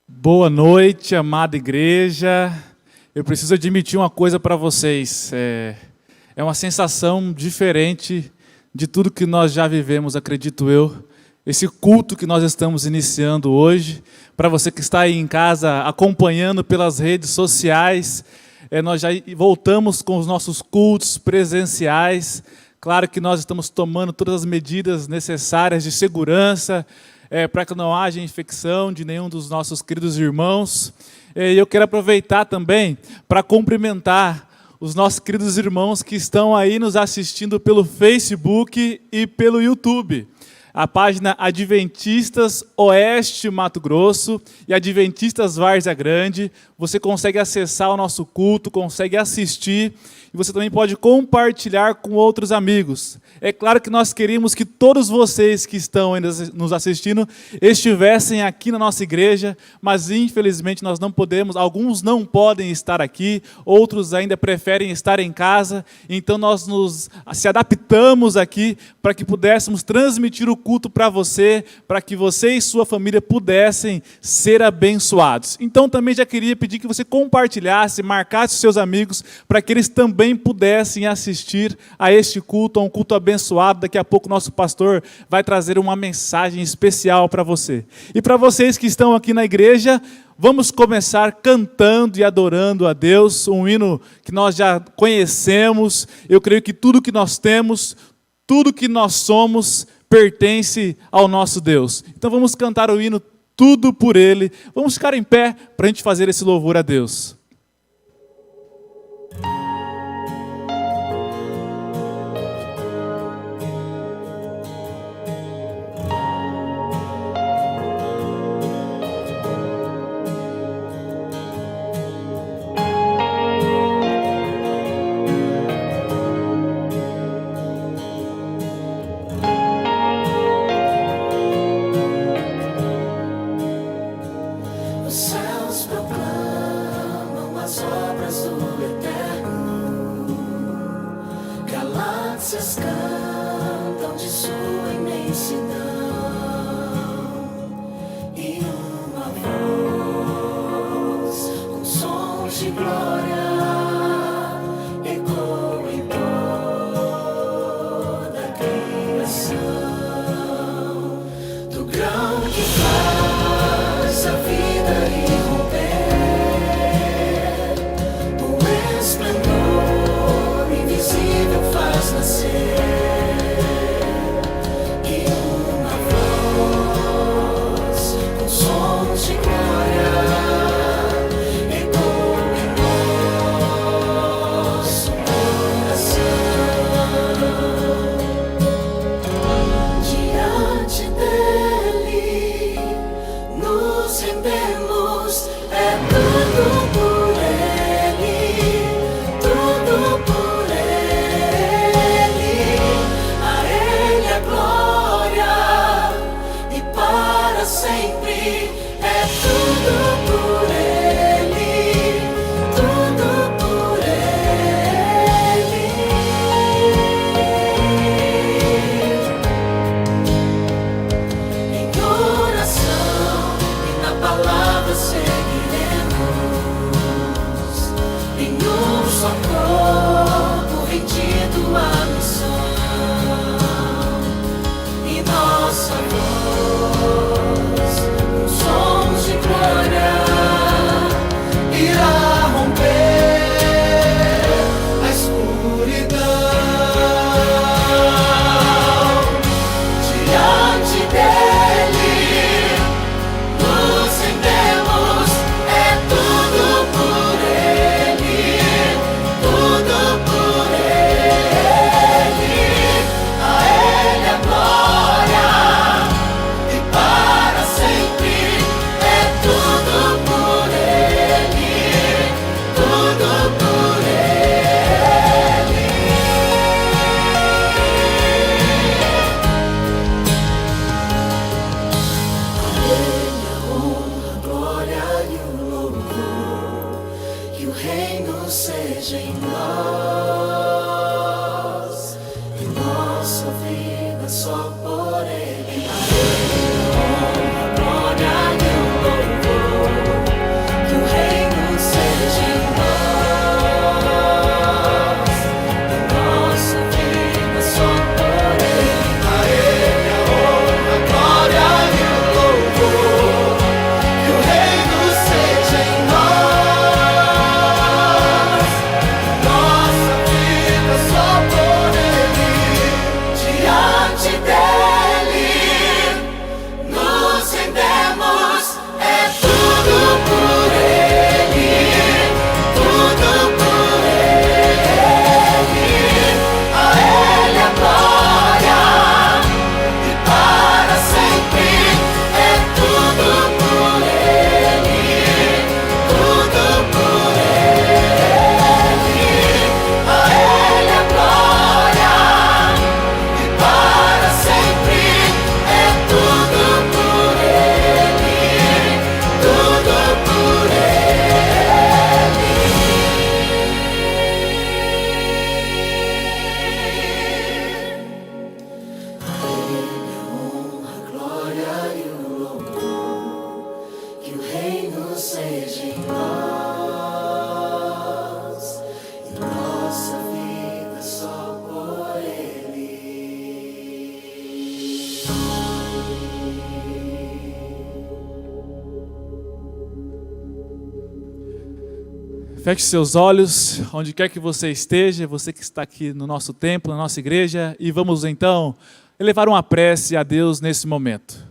Boa noite, amada igreja. Eu preciso admitir uma coisa para vocês. É uma sensação diferente de tudo que nós já vivemos, acredito eu. Esse culto que nós estamos iniciando hoje, para você que está aí em casa acompanhando pelas redes sociais, nós já voltamos com os nossos cultos presenciais. Claro que nós estamos tomando todas as medidas necessárias de segurança, para que não haja infecção de nenhum dos nossos queridos irmãos. E eu quero aproveitar também para cumprimentar os nossos queridos irmãos que estão aí nos assistindo pelo Facebook e pelo YouTube. A página Adventistas Oeste Mato Grosso e Adventistas Várzea Grande. Você consegue acessar o nosso culto, consegue assistir e você também pode compartilhar com outros amigos. É claro que nós queríamos que todos vocês que estão ainda nos assistindo estivessem aqui na nossa igreja, mas infelizmente nós não podemos, alguns não podem estar aqui, outros ainda preferem estar em casa, então nós se adaptamos aqui para que pudéssemos transmitir o culto para você, para que você e sua família pudessem ser abençoados. Então também já queria pedir que você compartilhasse, marcasse os seus amigos, para que eles também pudessem assistir a este culto, a um culto abençoado. Daqui a pouco o nosso pastor vai trazer uma mensagem especial para você. E para vocês que estão aqui na igreja, vamos começar cantando e adorando a Deus, um hino que nós já conhecemos. Eu creio que tudo que nós temos, tudo que nós somos, pertence ao nosso Deus. Então vamos cantar o hino Tudo por Ele. Vamos ficar em pé para a gente fazer esse louvor a Deus. só por Ele. Honra, glória e o louvor, que o reino seja em nós, nossa vida só por Ele. A Ele a honra, a glória e o louvor, que o reino seja em nós, nossa vida só por Ele. Diante dele nos rendemos, é tudo por Ele, tudo por Ele. A Ele a glória e para sempre, é tudo por Ele, tudo por Ele. A Ele a glória e para sempre, é tudo por Ele, tudo por Ele. A Ele a honra, a glória e o louvor, que o reino seja em nós, e nossa vida só por Ele. Feche seus olhos, onde quer que você esteja, você que está aqui no nosso templo, na nossa igreja, e vamos então elevar uma prece a Deus nesse momento.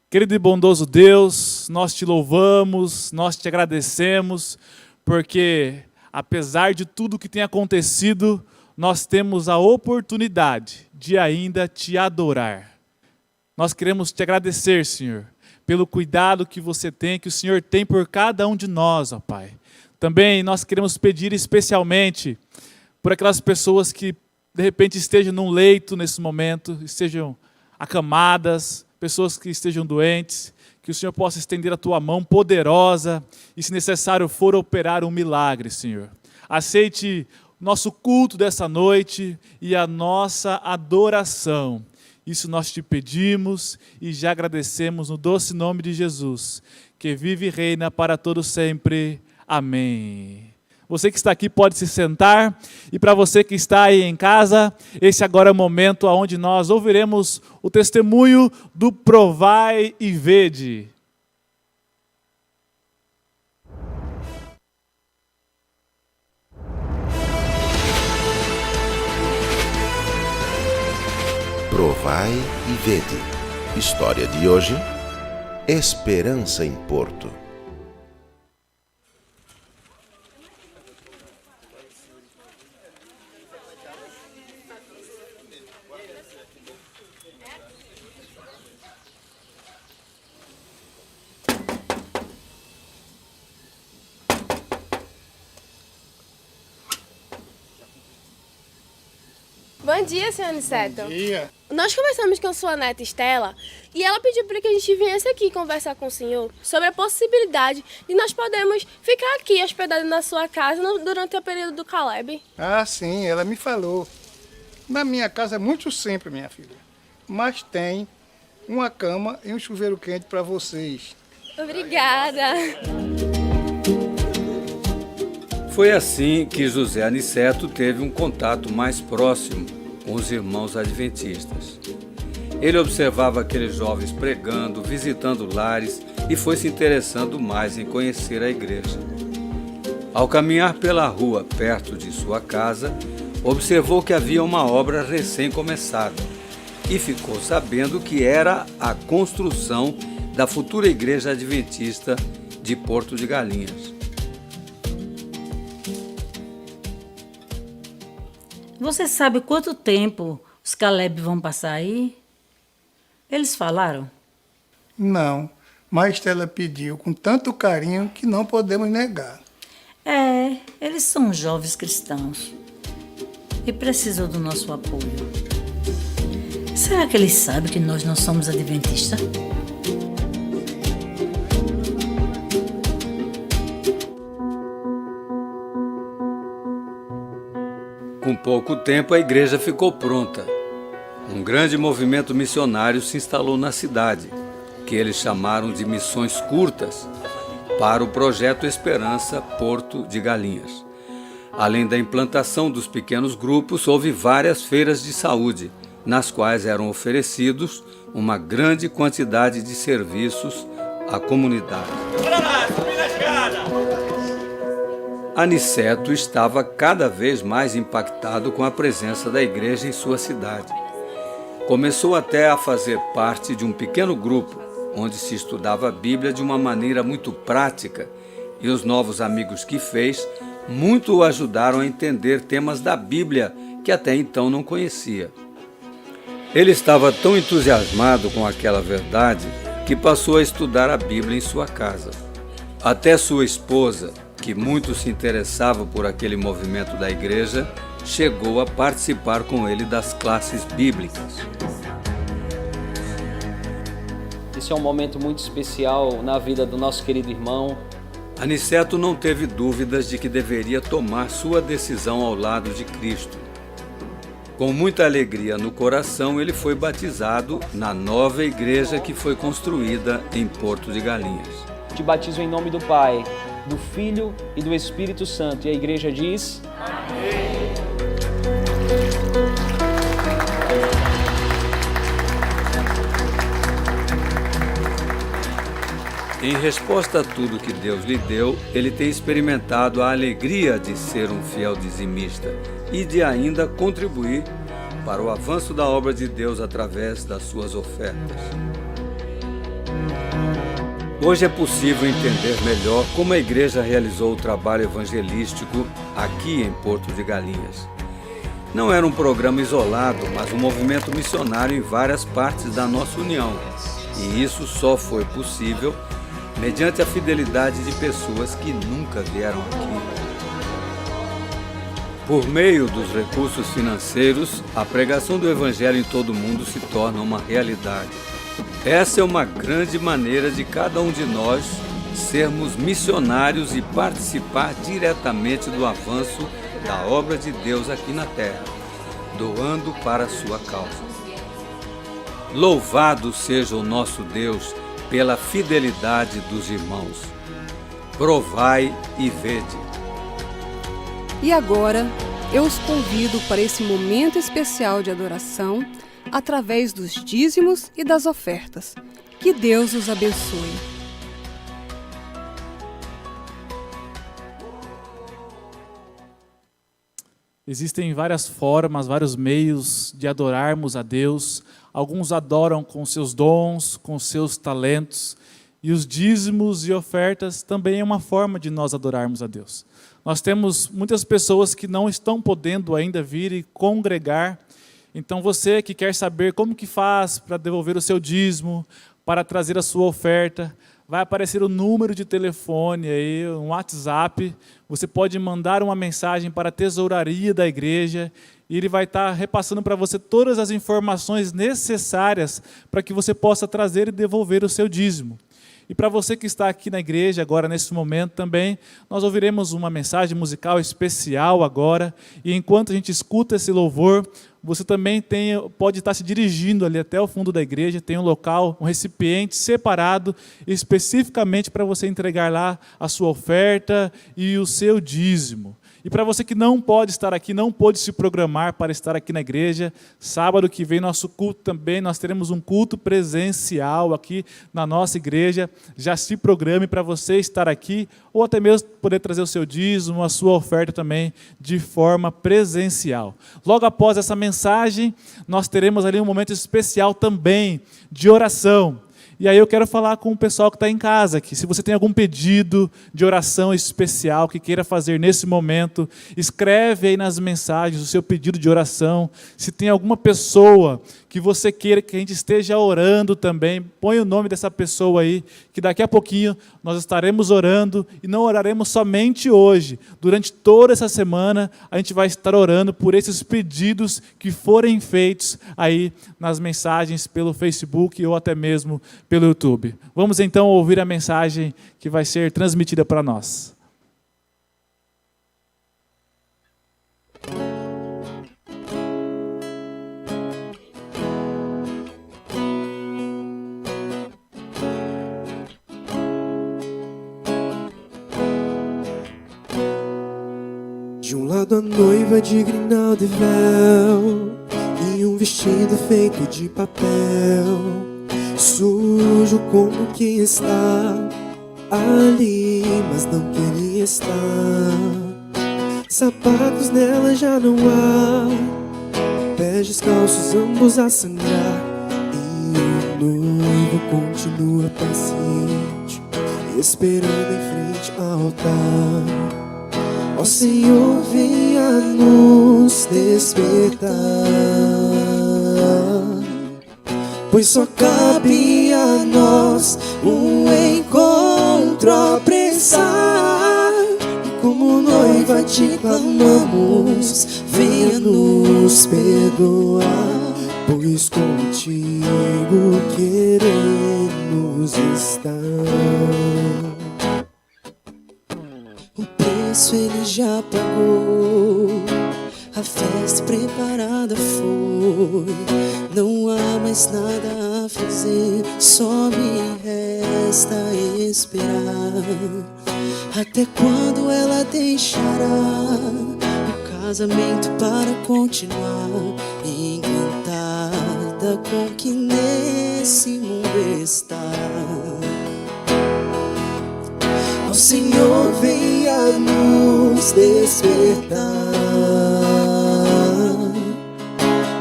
Querido e bondoso Deus, nós te louvamos, nós te agradecemos, porque apesar de tudo que tem acontecido, nós temos a oportunidade de ainda te adorar. Nós queremos te agradecer, Senhor, pelo cuidado que você tem, que o Senhor tem por cada um de nós, ó Pai. Também nós queremos pedir especialmente por aquelas pessoas que de repente estejam num leito nesse momento, estejam acamadas, pessoas que estejam doentes, que o Senhor possa estender a tua mão poderosa e, se necessário for, operar um milagre, Senhor. Aceite o nosso culto dessa noite e a nossa adoração. Isso nós te pedimos e já agradecemos no doce nome de Jesus, que vive e reina para todo sempre. Amém. Você que está aqui pode se sentar, e para você que está aí em casa, esse agora é o momento onde nós ouviremos o testemunho do Provai e Vede. Provai e Vede. História de hoje: Esperança em Porto. Bom dia, senhor Aniceto. Bom dia. Nós conversamos com sua neta Estela e ela pediu para que a gente viesse aqui conversar com o senhor sobre a possibilidade de nós podermos ficar aqui hospedados na sua casa durante o período do Caleb. Ah, sim, ela me falou. Na minha casa é muito simples, minha filha. Mas tem uma cama e um chuveiro quente para vocês. Obrigada. Foi assim que José Aniceto teve um contato mais próximo com os irmãos adventistas. Ele observava aqueles jovens pregando, visitando lares e foi se interessando mais em conhecer a igreja. Ao caminhar pela rua perto de sua casa, observou que havia uma obra recém-começada e ficou sabendo que era a construção da futura igreja adventista de Porto de Galinhas. Você sabe quanto tempo os Caleb vão passar aí? Eles falaram? Não, mas Estela pediu com tanto carinho que não podemos negar. É, eles são jovens cristãos e precisam do nosso apoio. Será que eles sabem que nós não somos adventistas? Com pouco tempo, a igreja ficou pronta. Um grande movimento missionário se instalou na cidade, que eles chamaram de Missões Curtas, para o projeto Esperança Porto de Galinhas. Além da implantação dos pequenos grupos, houve várias feiras de saúde, nas quais eram oferecidos uma grande quantidade de serviços à comunidade. Aniceto estava cada vez mais impactado com a presença da igreja em sua cidade. Começou até a fazer parte de um pequeno grupo, onde se estudava a Bíblia de uma maneira muito prática, e os novos amigos que fez muito o ajudaram a entender temas da Bíblia que até então não conhecia. Ele estava tão entusiasmado com aquela verdade que passou a estudar a Bíblia em sua casa. Até sua esposa, que muito se interessava por aquele movimento da igreja, chegou a participar com ele das classes bíblicas. Esse é um momento muito especial na vida do nosso querido irmão. Aniceto não teve dúvidas de que deveria tomar sua decisão ao lado de Cristo. Com muita alegria no coração, ele foi batizado na nova igreja que foi construída em Porto de Galinhas. Te batizo em nome do Pai, do Filho e do Espírito Santo. E a igreja diz... Amém. Em resposta a tudo que Deus lhe deu, ele tem experimentado a alegria de ser um fiel dizimista e de ainda contribuir para o avanço da obra de Deus através das suas ofertas. Hoje é possível entender melhor como a igreja realizou o trabalho evangelístico aqui em Porto de Galinhas. Não era um programa isolado, mas um movimento missionário em várias partes da nossa união. E isso só foi possível mediante a fidelidade de pessoas que nunca vieram aqui. Por meio dos recursos financeiros, a pregação do Evangelho em todo o mundo se torna uma realidade. Essa é uma grande maneira de cada um de nós sermos missionários e participar diretamente do avanço da obra de Deus aqui na terra, doando para a sua causa. Louvado seja o nosso Deus pela fidelidade dos irmãos. Provai e vede. E agora, eu os convido para esse momento especial de adoração através dos dízimos e das ofertas. Que Deus os abençoe. Existem várias formas, vários meios de adorarmos a Deus. Alguns adoram com seus dons, com seus talentos. E os dízimos e ofertas também é uma forma de nós adorarmos a Deus. Nós temos muitas pessoas que não estão podendo ainda vir e congregar. Então você que quer saber como que faz para devolver o seu dízimo, para trazer a sua oferta, vai aparecer o número de telefone aí, um WhatsApp. Você pode mandar uma mensagem para a tesouraria da igreja e ele vai estar repassando para você todas as informações necessárias para que você possa trazer e devolver o seu dízimo. E para você que está aqui na igreja agora, nesse momento também, nós ouviremos uma mensagem musical especial agora. E enquanto a gente escuta esse louvor, você também pode estar se dirigindo ali até o fundo da igreja. Tem um local, um recipiente separado especificamente para você entregar lá a sua oferta e o seu dízimo. E para você que não pode estar aqui, não pôde se programar para estar aqui na igreja, sábado que vem nosso culto também, nós teremos um culto presencial aqui na nossa igreja. Já se programe para você estar aqui, ou até mesmo poder trazer o seu dízimo, a sua oferta também, de forma presencial. Logo após essa mensagem, nós teremos ali um momento especial também de oração. E aí eu quero falar com o pessoal que está em casa aqui. Se você tem algum pedido de oração especial que queira fazer nesse momento, escreve aí nas mensagens o seu pedido de oração. Se tem alguma pessoa que você queira que a gente esteja orando também, põe o nome dessa pessoa aí, que daqui a pouquinho nós estaremos orando, e não oraremos somente hoje. Durante toda essa semana a gente vai estar orando por esses pedidos que forem feitos aí nas mensagens pelo Facebook ou até mesmo pelo YouTube. Vamos então ouvir a mensagem que vai ser transmitida para nós. lado a noiva de grinalda e véu, em um vestido feito de papel, sujo como que está ali, mas não queria estar. Sapatos nela já não há, pés descalços ambos a sangrar, e o noivo continua paciente, esperando em frente ao altar. Ó Senhor, venha nos despertar, pois só cabe a nós um encontro a apressar. E como noiva te clamamos, venha nos perdoar, pois contigo queremos estar. O preço ele já pagou, a festa preparada foi. Não há mais nada a fazer, só me resta esperar. Até quando ela deixará o casamento para continuar, encantada com o que nesse mundo está. Ó Senhor, venha nos despertar,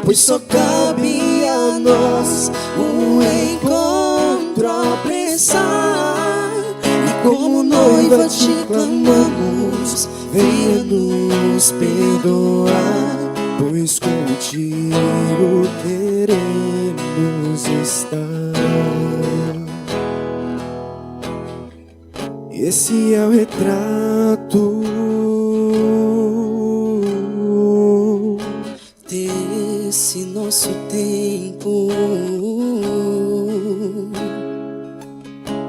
pois só cabe a nós um encontro a apressar. E como noiva te clamamos, venha nos perdoar, pois contigo queremos estar. Esse é o retrato desse nosso tempo.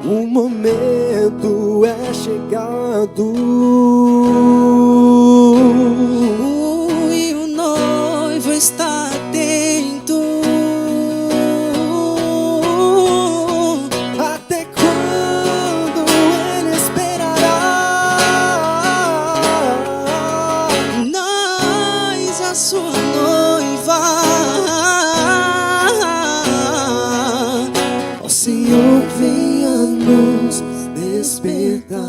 O momento é chegado e o noivo está atento. Até quando ele esperará? Nós, a sua noiva. Ó Senhor, venha nos despertar.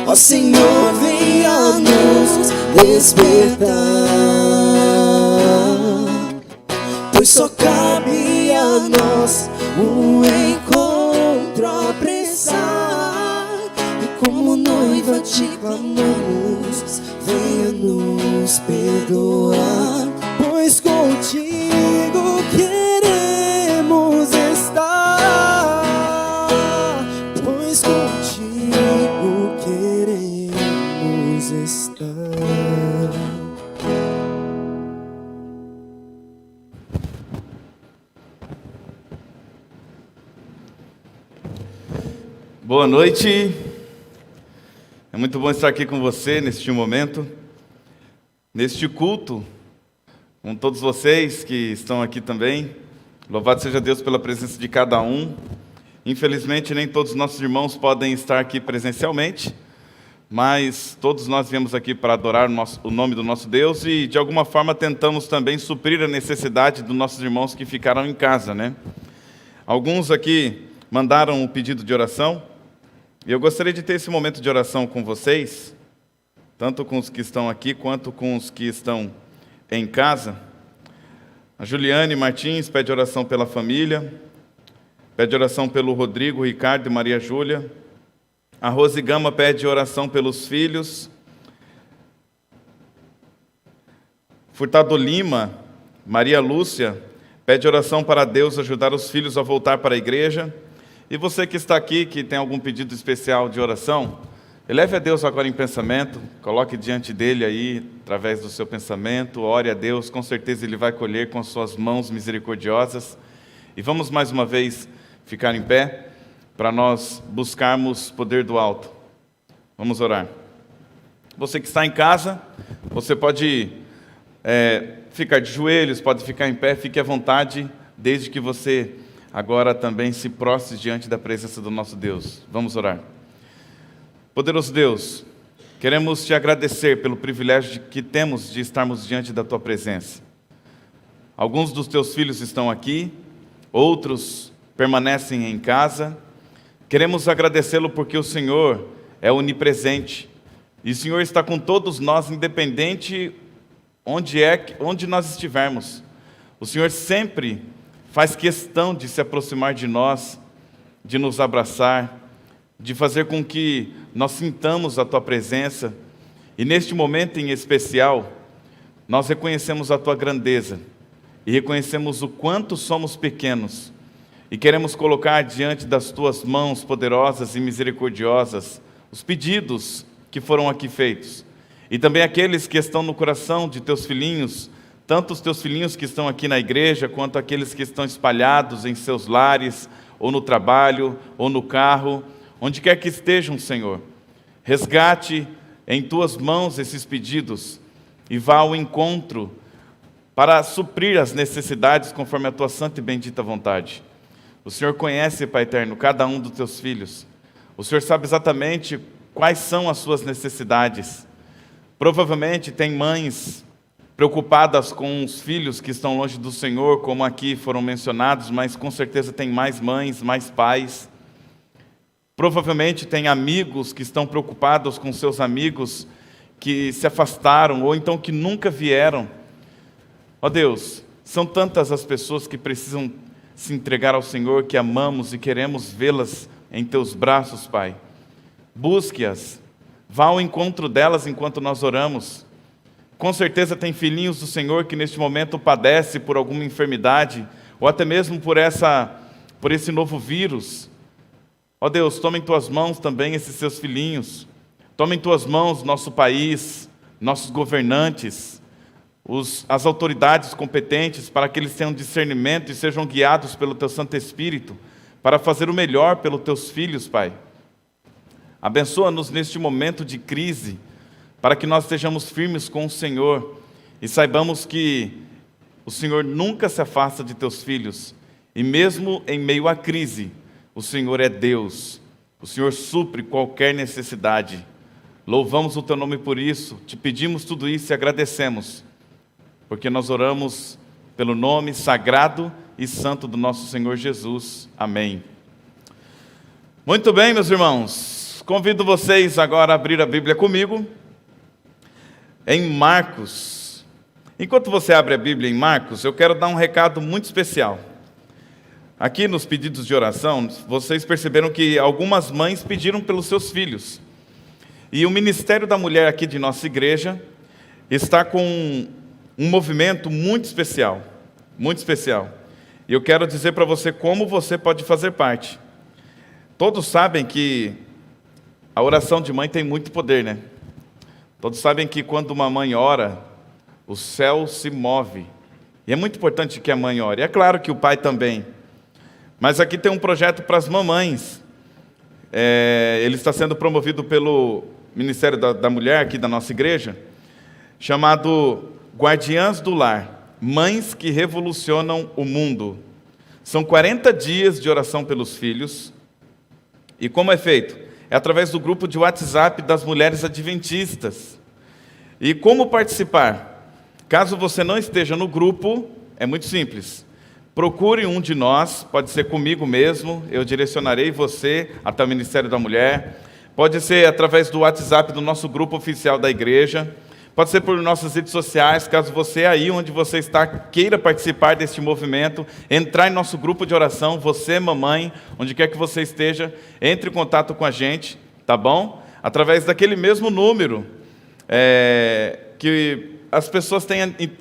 Ó Senhor, venha nos despertar, pois só cabe a nós um encontro a apressar. E como noiva te clamamos, venha nos perdoar, pois contigo queremos estar, pois contigo queremos estar. Boa noite. É muito bom estar aqui com você neste momento, neste culto, com todos vocês que estão aqui também. Louvado seja Deus pela presença de cada um. Infelizmente, nem todos os nossos irmãos podem estar aqui presencialmente, mas todos nós viemos aqui para adorar o nome do nosso Deus e, de alguma forma, tentamos também suprir a necessidade dos nossos irmãos que ficaram em casa, né? Alguns aqui mandaram um pedido de oração, e eu gostaria de ter esse momento de oração com vocês, tanto com os que estão aqui, quanto com os que estão em casa. A Juliane Martins pede oração pela família, pede oração pelo Rodrigo, Ricardo e Maria Júlia. A Rose Gama pede oração pelos filhos. Furtado Lima, Maria Lúcia, pede oração para Deus ajudar os filhos a voltar para a igreja. E você que está aqui, que tem algum pedido especial de oração, eleve a Deus agora em pensamento, coloque diante dele aí, através do seu pensamento, ore a Deus, com certeza ele vai colher com as suas mãos misericordiosas. E vamos mais uma vez ficar em pé, para nós buscarmos poder do alto. Vamos orar. Você que está em casa, você pode ficar de joelhos, pode ficar em pé, fique à vontade, desde que você agora também se prostre diante da presença do nosso Deus. Vamos orar. Poderoso Deus, queremos te agradecer pelo privilégio que temos de estarmos diante da tua presença. Alguns dos teus filhos estão aqui, outros permanecem em casa. Queremos agradecê-lo porque o Senhor é onipresente. E o Senhor está com todos nós, independente onde nós estivermos. O Senhor sempre faz questão de se aproximar de nós, de nos abraçar, de fazer com que nós sintamos a tua presença. E neste momento em especial, nós reconhecemos a tua grandeza e reconhecemos o quanto somos pequenos. E queremos colocar diante das tuas mãos poderosas e misericordiosas os pedidos que foram aqui feitos. E também aqueles que estão no coração de teus filhinhos, tanto os teus filhinhos que estão aqui na igreja, quanto aqueles que estão espalhados em seus lares, ou no trabalho, ou no carro, onde quer que estejam, Senhor. Resgate em tuas mãos esses pedidos e vá ao encontro para suprir as necessidades conforme a tua santa e bendita vontade. O Senhor conhece, Pai eterno, cada um dos teus filhos. O Senhor sabe exatamente quais são as suas necessidades. Provavelmente tem mães preocupadas com os filhos que estão longe do Senhor, como aqui foram mencionados, mas com certeza tem mais mães, mais pais. Provavelmente tem amigos que estão preocupados com seus amigos que se afastaram ou então que nunca vieram. Ó Deus, são tantas as pessoas que precisam se entregar ao Senhor, que amamos e queremos vê-las em teus braços, Pai. Busque-as, vá ao encontro delas enquanto nós oramos. Com certeza tem filhinhos do Senhor que neste momento padece por alguma enfermidade, ou até mesmo por esse novo vírus. Ó Deus, toma em tuas mãos também esses seus filhinhos. Toma em tuas mãos nosso país, nossos governantes, as autoridades competentes, para que eles tenham discernimento e sejam guiados pelo teu Santo Espírito, para fazer o melhor pelos teus filhos, Pai. Abençoa-nos neste momento de crise, para que nós estejamos firmes com o Senhor e saibamos que o Senhor nunca se afasta de teus filhos, e mesmo em meio à crise, o Senhor é Deus, o Senhor supre qualquer necessidade. Louvamos o teu nome por isso, te pedimos tudo isso e agradecemos, porque nós oramos pelo nome sagrado e santo do nosso Senhor Jesus. Amém. Muito bem, meus irmãos, convido vocês agora a abrir a Bíblia comigo, em Marcos. Enquanto você abre a Bíblia em Marcos, eu quero dar um recado muito especial. Aqui nos pedidos de oração, vocês perceberam que algumas mães pediram pelos seus filhos. E o Ministério da Mulher aqui de nossa igreja está com um movimento muito especial, muito especial. E eu quero dizer para você como você pode fazer parte. Todos sabem que a oração de mãe tem muito poder, né? Todos sabem que quando uma mãe ora, o céu se move. E é muito importante que a mãe ore. É claro que o pai também. Mas aqui tem um projeto para as mamães. Ele está sendo promovido pelo Ministério da Mulher aqui da nossa igreja, chamado Guardiãs do Lar, Mães que Revolucionam o Mundo. São 40 dias de oração pelos filhos. E como é feito? É através do grupo de WhatsApp das mulheres adventistas. E como participar? Caso você não esteja no grupo, é muito simples. Procure um de nós, pode ser comigo mesmo, eu direcionarei você até o Ministério da Mulher. Pode ser através do WhatsApp do nosso grupo oficial da igreja. Pode ser por nossas redes sociais, caso você aí onde você está queira participar deste movimento, entrar em nosso grupo de oração, você, mamãe, onde quer que você esteja, entre em contato com a gente, tá bom? Através daquele mesmo número que as pessoas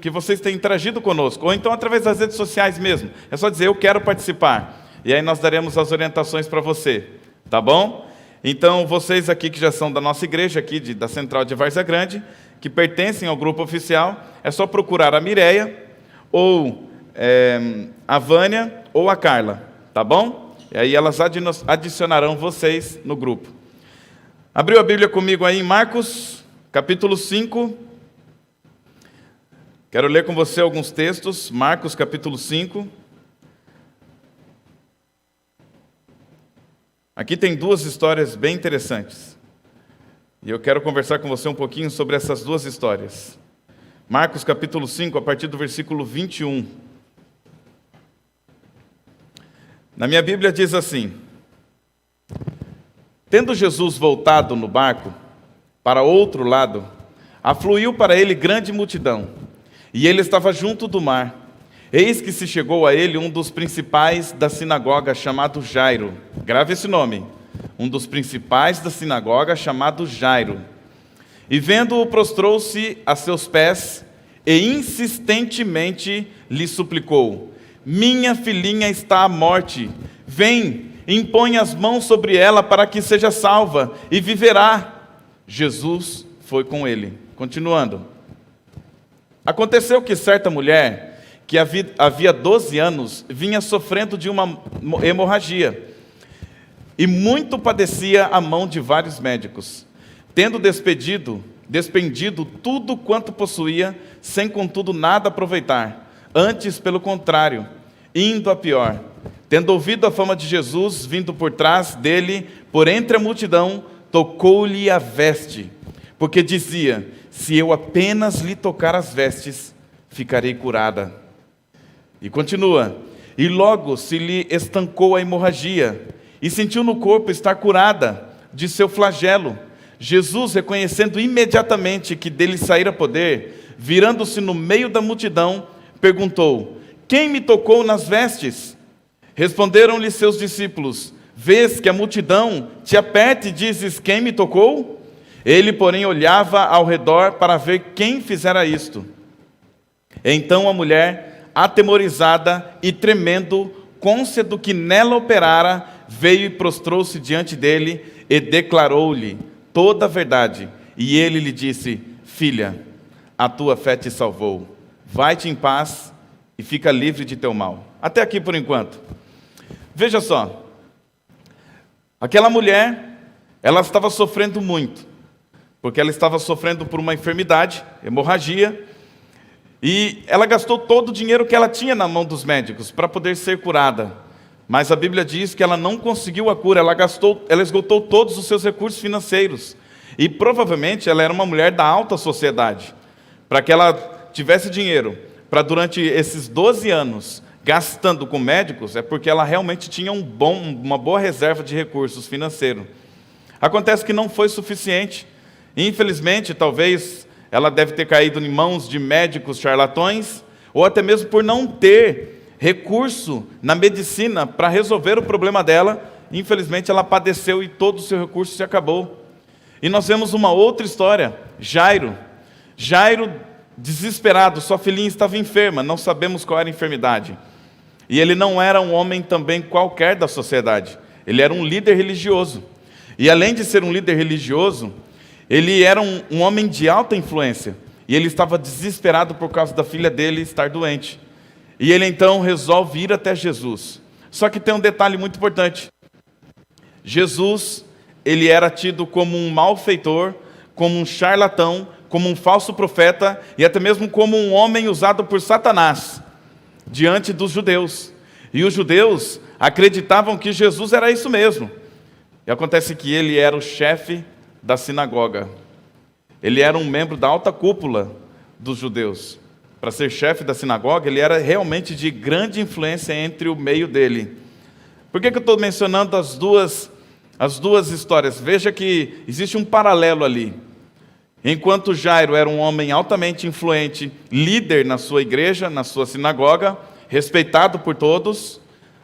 que vocês têm interagido conosco, ou então através das redes sociais mesmo. É só dizer, eu quero participar. E aí nós daremos as orientações para você, tá bom? Então, vocês aqui que já são da nossa igreja, aqui da Central de Várzea Grande, que pertencem ao grupo oficial, é só procurar a Mireia, ou a Vânia, ou a Carla, tá bom? E aí elas adicionarão vocês no grupo. Abriu a Bíblia comigo aí em Marcos, capítulo 5. Quero ler com você alguns textos. Marcos, capítulo 5. Aqui tem duas histórias bem interessantes. E eu quero conversar com você um pouquinho sobre essas duas histórias. Marcos capítulo 5, a partir do versículo 21. Na minha Bíblia diz assim: tendo Jesus voltado no barco para outro lado, afluiu para ele grande multidão, e ele estava junto do mar. Eis que se chegou a ele um dos principais da sinagoga, chamado Jairo. Grave esse nome. Um dos principais da sinagoga, chamado Jairo. E vendo-o, prostrou-se a seus pés e insistentemente lhe suplicou: minha filhinha está à morte. Vem, impõe as mãos sobre ela para que seja salva e viverá. Jesus foi com ele. Continuando. Aconteceu que certa mulher, que havia 12 anos, vinha sofrendo de uma hemorragia, e muito padecia a mão de vários médicos, tendo despendido tudo quanto possuía, sem contudo nada aproveitar, antes, pelo contrário, indo a pior. Tendo ouvido a fama de Jesus, vindo por trás dele, por entre a multidão, tocou-lhe a veste, porque dizia: se eu apenas lhe tocar as vestes, ficarei curada. E continua: e logo se lhe estancou a hemorragia, e sentiu no corpo estar curada de seu flagelo. Jesus, reconhecendo imediatamente que dele saíra poder, virando-se no meio da multidão, perguntou: quem me tocou nas vestes? Responderam-lhe seus discípulos: vês que a multidão te aperta e dizes: quem me tocou? Ele, porém, olhava ao redor para ver quem fizera isto. Então a mulher, atemorizada e tremendo, cônscia do que nela operara, veio e prostrou-se diante dele e declarou-lhe toda a verdade. E ele lhe disse: filha, a tua fé te salvou. Vai-te em paz e fica livre de teu mal. Até aqui por enquanto. Veja só. Aquela mulher, ela estava sofrendo muito, porque ela estava sofrendo por uma enfermidade, hemorragia, e ela gastou todo o dinheiro que ela tinha na mão dos médicos para poder ser curada. Mas a Bíblia diz que ela não conseguiu a cura, ela esgotou todos os seus recursos financeiros. E provavelmente ela era uma mulher da alta sociedade. Para que ela tivesse dinheiro para durante esses 12 anos gastando com médicos, é porque ela realmente tinha uma boa reserva de recursos financeiros. Acontece que não foi suficiente. Infelizmente, talvez ela deve ter caído em mãos de médicos charlatões, ou até mesmo por não ter recurso na medicina para resolver o problema dela. Infelizmente, ela padeceu e todo o seu recurso se acabou. E nós vemos uma outra história, Jairo. Jairo, desesperado, sua filhinha estava enferma, não sabemos qual era a enfermidade. E ele não era um homem também qualquer da sociedade, ele era um líder religioso. E além de ser um líder religioso, ele era um homem de alta influência, e ele estava desesperado por causa da filha dele estar doente. E ele então resolve ir até Jesus. Só que tem um detalhe muito importante. Jesus, ele era tido como um malfeitor, como um charlatão, como um falso profeta, e até mesmo como um homem usado por Satanás, diante dos judeus. E os judeus acreditavam que Jesus era isso mesmo. E acontece que ele era o chefe da sinagoga. Ele era um membro da alta cúpula dos judeus. Para ser chefe da sinagoga, ele era realmente de grande influência entre o meio dele. Por que eu estou mencionando as duas histórias? Veja que existe um paralelo ali. Enquanto Jairo era um homem altamente influente, líder na sua igreja, na sua sinagoga, respeitado por todos,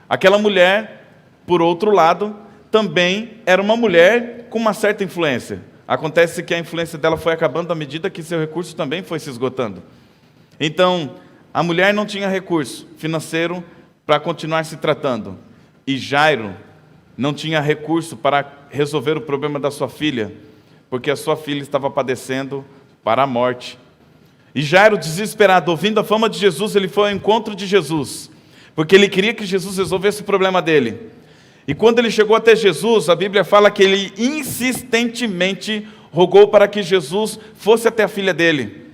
aquela mulher, por outro lado, também era uma mulher com uma certa influência. Acontece que a influência dela foi acabando à medida que seu recurso também foi se esgotando. Então, a mulher não tinha recurso financeiro para continuar se tratando. E Jairo não tinha recurso para resolver o problema da sua filha, porque a sua filha estava padecendo para a morte. E Jairo, desesperado, ouvindo a fama de Jesus, ele foi ao encontro de Jesus, porque ele queria que Jesus resolvesse o problema dele. E quando ele chegou até Jesus, a Bíblia fala que ele insistentemente rogou para que Jesus fosse até a filha dele.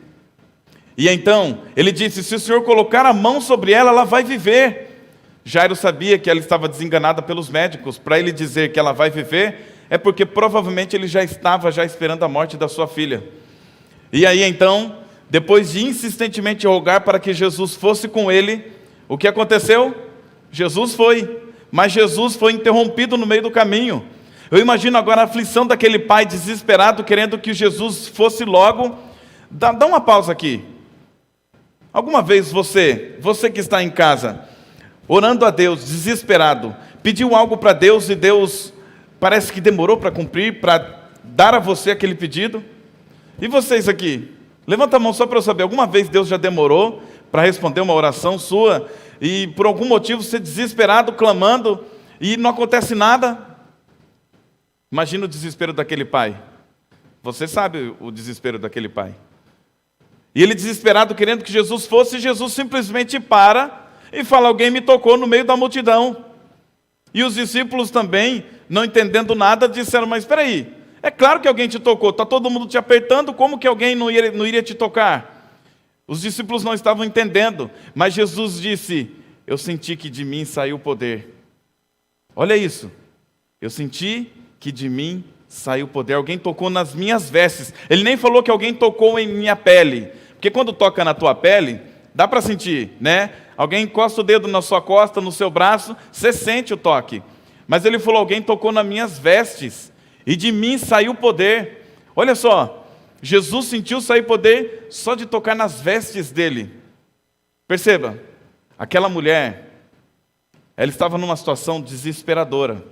E então, ele disse: se o Senhor colocar a mão sobre ela, ela vai viver. Jairo sabia que ela estava desenganada pelos médicos. Para ele dizer que ela vai viver, é porque provavelmente ele já estava esperando a morte da sua filha. E aí então, depois de insistentemente rogar para que Jesus fosse com ele, o que aconteceu? Jesus foi, mas Jesus foi interrompido no meio do caminho. Eu imagino agora a aflição daquele pai desesperado, querendo que Jesus fosse logo. Dá uma pausa aqui. Alguma vez você que está em casa, orando a Deus, desesperado, pediu algo para Deus e Deus parece que demorou para cumprir, para dar a você aquele pedido? E vocês aqui? Levanta a mão só para eu saber, alguma vez Deus já demorou para responder uma oração sua e por algum motivo você desesperado, clamando e não acontece nada? Imagina o desespero daquele pai. Você sabe o desespero daquele pai. E ele desesperado querendo que Jesus fosse, e Jesus simplesmente para e fala: alguém me tocou no meio da multidão. E os discípulos também, não entendendo nada, disseram: mas espera aí, é claro que alguém te tocou, está todo mundo te apertando, como que alguém não iria te tocar? Os discípulos não estavam entendendo, mas Jesus disse: eu senti que de mim saiu o poder. Olha isso, eu senti que de mim saiu o poder, alguém tocou nas minhas vestes. Ele nem falou que alguém tocou em minha pele, porque quando toca na tua pele, dá para sentir, né? Alguém encosta o dedo na sua costa, no seu braço, você sente o toque. Mas ele falou: alguém tocou nas minhas vestes, e de mim saiu o poder. Olha só, Jesus sentiu sair poder só de tocar nas vestes dele. Perceba, aquela mulher, ela estava numa situação desesperadora.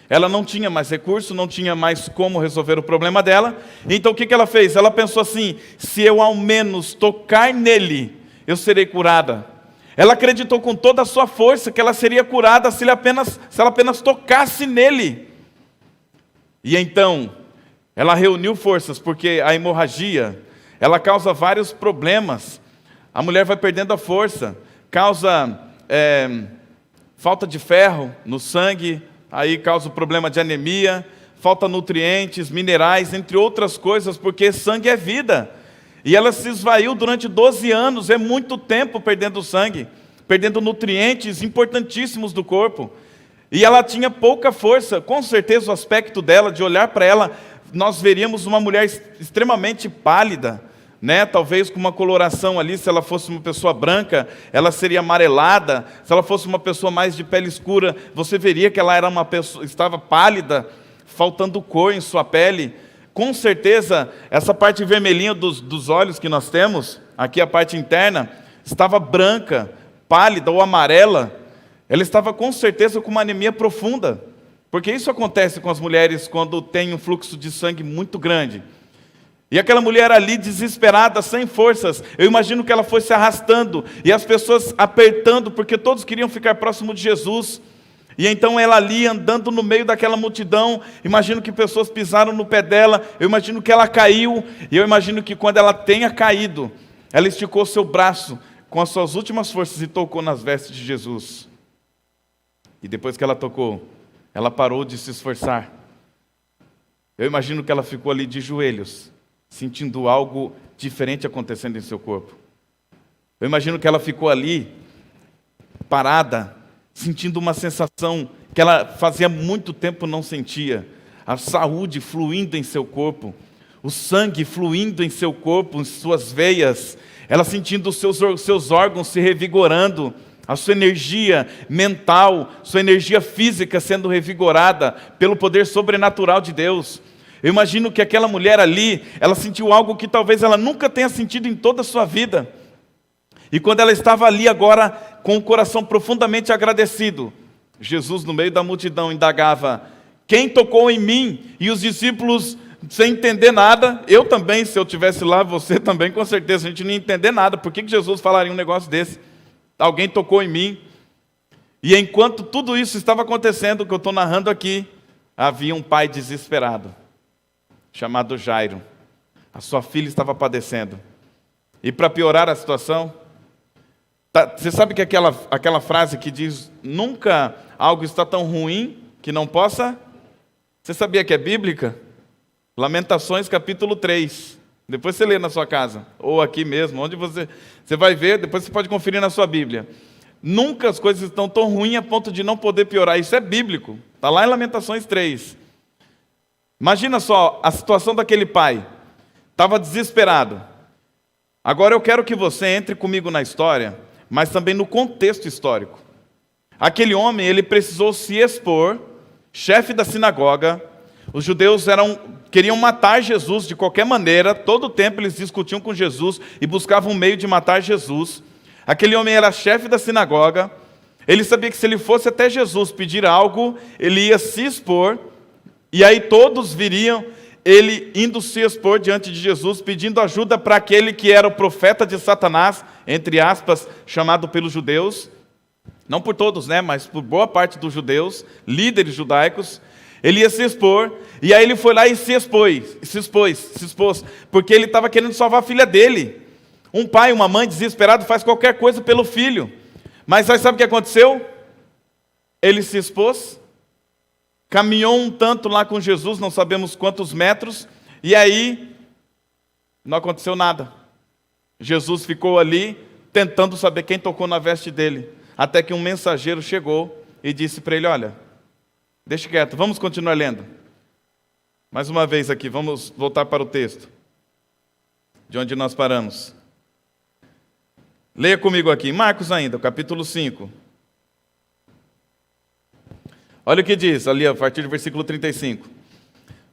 Ela não tinha mais recurso, não tinha mais como resolver o problema dela. Então o que ela fez? Ela pensou assim: se eu ao menos tocar nele, eu serei curada. Ela acreditou com toda a sua força que ela seria curada se ela apenas tocasse nele. E então, ela reuniu forças, porque a hemorragia, ela causa vários problemas. A mulher vai perdendo a força, causa falta de ferro no sangue, aí causa o problema de anemia, falta nutrientes, minerais, entre outras coisas, porque sangue é vida. E ela se esvaiu durante 12 anos, é muito tempo perdendo sangue, perdendo nutrientes importantíssimos do corpo. E ela tinha pouca força. Com certeza o aspecto dela, de olhar para ela, nós veríamos uma mulher extremamente pálida, né? Talvez com uma coloração ali, se ela fosse uma pessoa branca, ela seria amarelada. Se ela fosse uma pessoa mais de pele escura, você veria que ela era uma pessoa, estava pálida, faltando cor em sua pele. Com certeza, essa parte vermelhinha dos olhos que nós temos, aqui a parte interna, estava branca, pálida ou amarela. Ela estava com certeza com uma anemia profunda, porque isso acontece com as mulheres quando tem um fluxo de sangue muito grande. E aquela mulher ali desesperada, sem forças, eu imagino que ela foi se arrastando, e as pessoas apertando, porque todos queriam ficar próximo de Jesus. E então ela ali, andando no meio daquela multidão, imagino que pessoas pisaram no pé dela, eu imagino que ela caiu, e eu imagino que quando ela tenha caído, ela esticou seu braço com as suas últimas forças e tocou nas vestes de Jesus. E depois que ela tocou, ela parou de se esforçar. Eu imagino que ela ficou ali de joelhos, sentindo algo diferente acontecendo em seu corpo. Eu imagino que ela ficou ali, parada, sentindo uma sensação que ela fazia muito tempo não sentia. A saúde fluindo em seu corpo, o sangue fluindo em seu corpo, em suas veias, ela sentindo os seus órgãos se revigorando, a sua energia mental, sua energia física sendo revigorada pelo poder sobrenatural de Deus. Eu imagino que aquela mulher ali, ela sentiu algo que talvez ela nunca tenha sentido em toda a sua vida. E quando ela estava ali agora, com o coração profundamente agradecido, Jesus, no meio da multidão, indagava: quem tocou em mim? E os discípulos, sem entender nada, eu também, se eu estivesse lá, você também, com certeza, a gente não ia entender nada. Por que Jesus falaria um negócio desse? Alguém tocou em mim. E enquanto tudo isso estava acontecendo, o que eu estou narrando aqui, havia um pai desesperado, chamado Jairo. A sua filha estava padecendo. E para piorar a situação, você sabe que aquela frase que diz: nunca algo está tão ruim que não possa... Você sabia que é bíblica? Lamentações capítulo 3. Depois você lê na sua casa, ou aqui mesmo, onde você vai ver, depois você pode conferir na sua Bíblia. Nunca as coisas estão tão ruins a ponto de não poder piorar. Isso é bíblico, está lá em Lamentações 3. Imagina só a situação daquele pai. Estava desesperado. Agora eu quero que você entre comigo na história, mas também no contexto histórico. Aquele homem, ele precisou se expor, chefe da sinagoga. Os judeus queriam matar Jesus de qualquer maneira. Todo o tempo eles discutiam com Jesus e buscavam um meio de matar Jesus. Aquele homem era chefe da sinagoga. Ele sabia que se ele fosse até Jesus pedir algo, ele ia se expor. E aí todos viriam ele indo se expor diante de Jesus, pedindo ajuda para aquele que era o profeta de Satanás, entre aspas, chamado pelos judeus. Não por todos, né, mas por boa parte dos judeus, líderes judaicos. Ele ia se expor, e aí ele foi lá e se expôs, porque ele estava querendo salvar a filha dele. Um pai, uma mãe desesperado faz qualquer coisa pelo filho. Mas aí sabe o que aconteceu? Ele se expôs, caminhou um tanto lá com Jesus, não sabemos quantos metros, e aí não aconteceu nada. Jesus ficou ali tentando saber quem tocou na veste dele, até que um mensageiro chegou e disse para ele: olha, deixa quieto, vamos continuar lendo. Mais uma vez aqui, vamos voltar para o texto, de onde nós paramos. Leia comigo aqui, Marcos ainda, capítulo 5. Olha o que diz ali, a partir do versículo 35.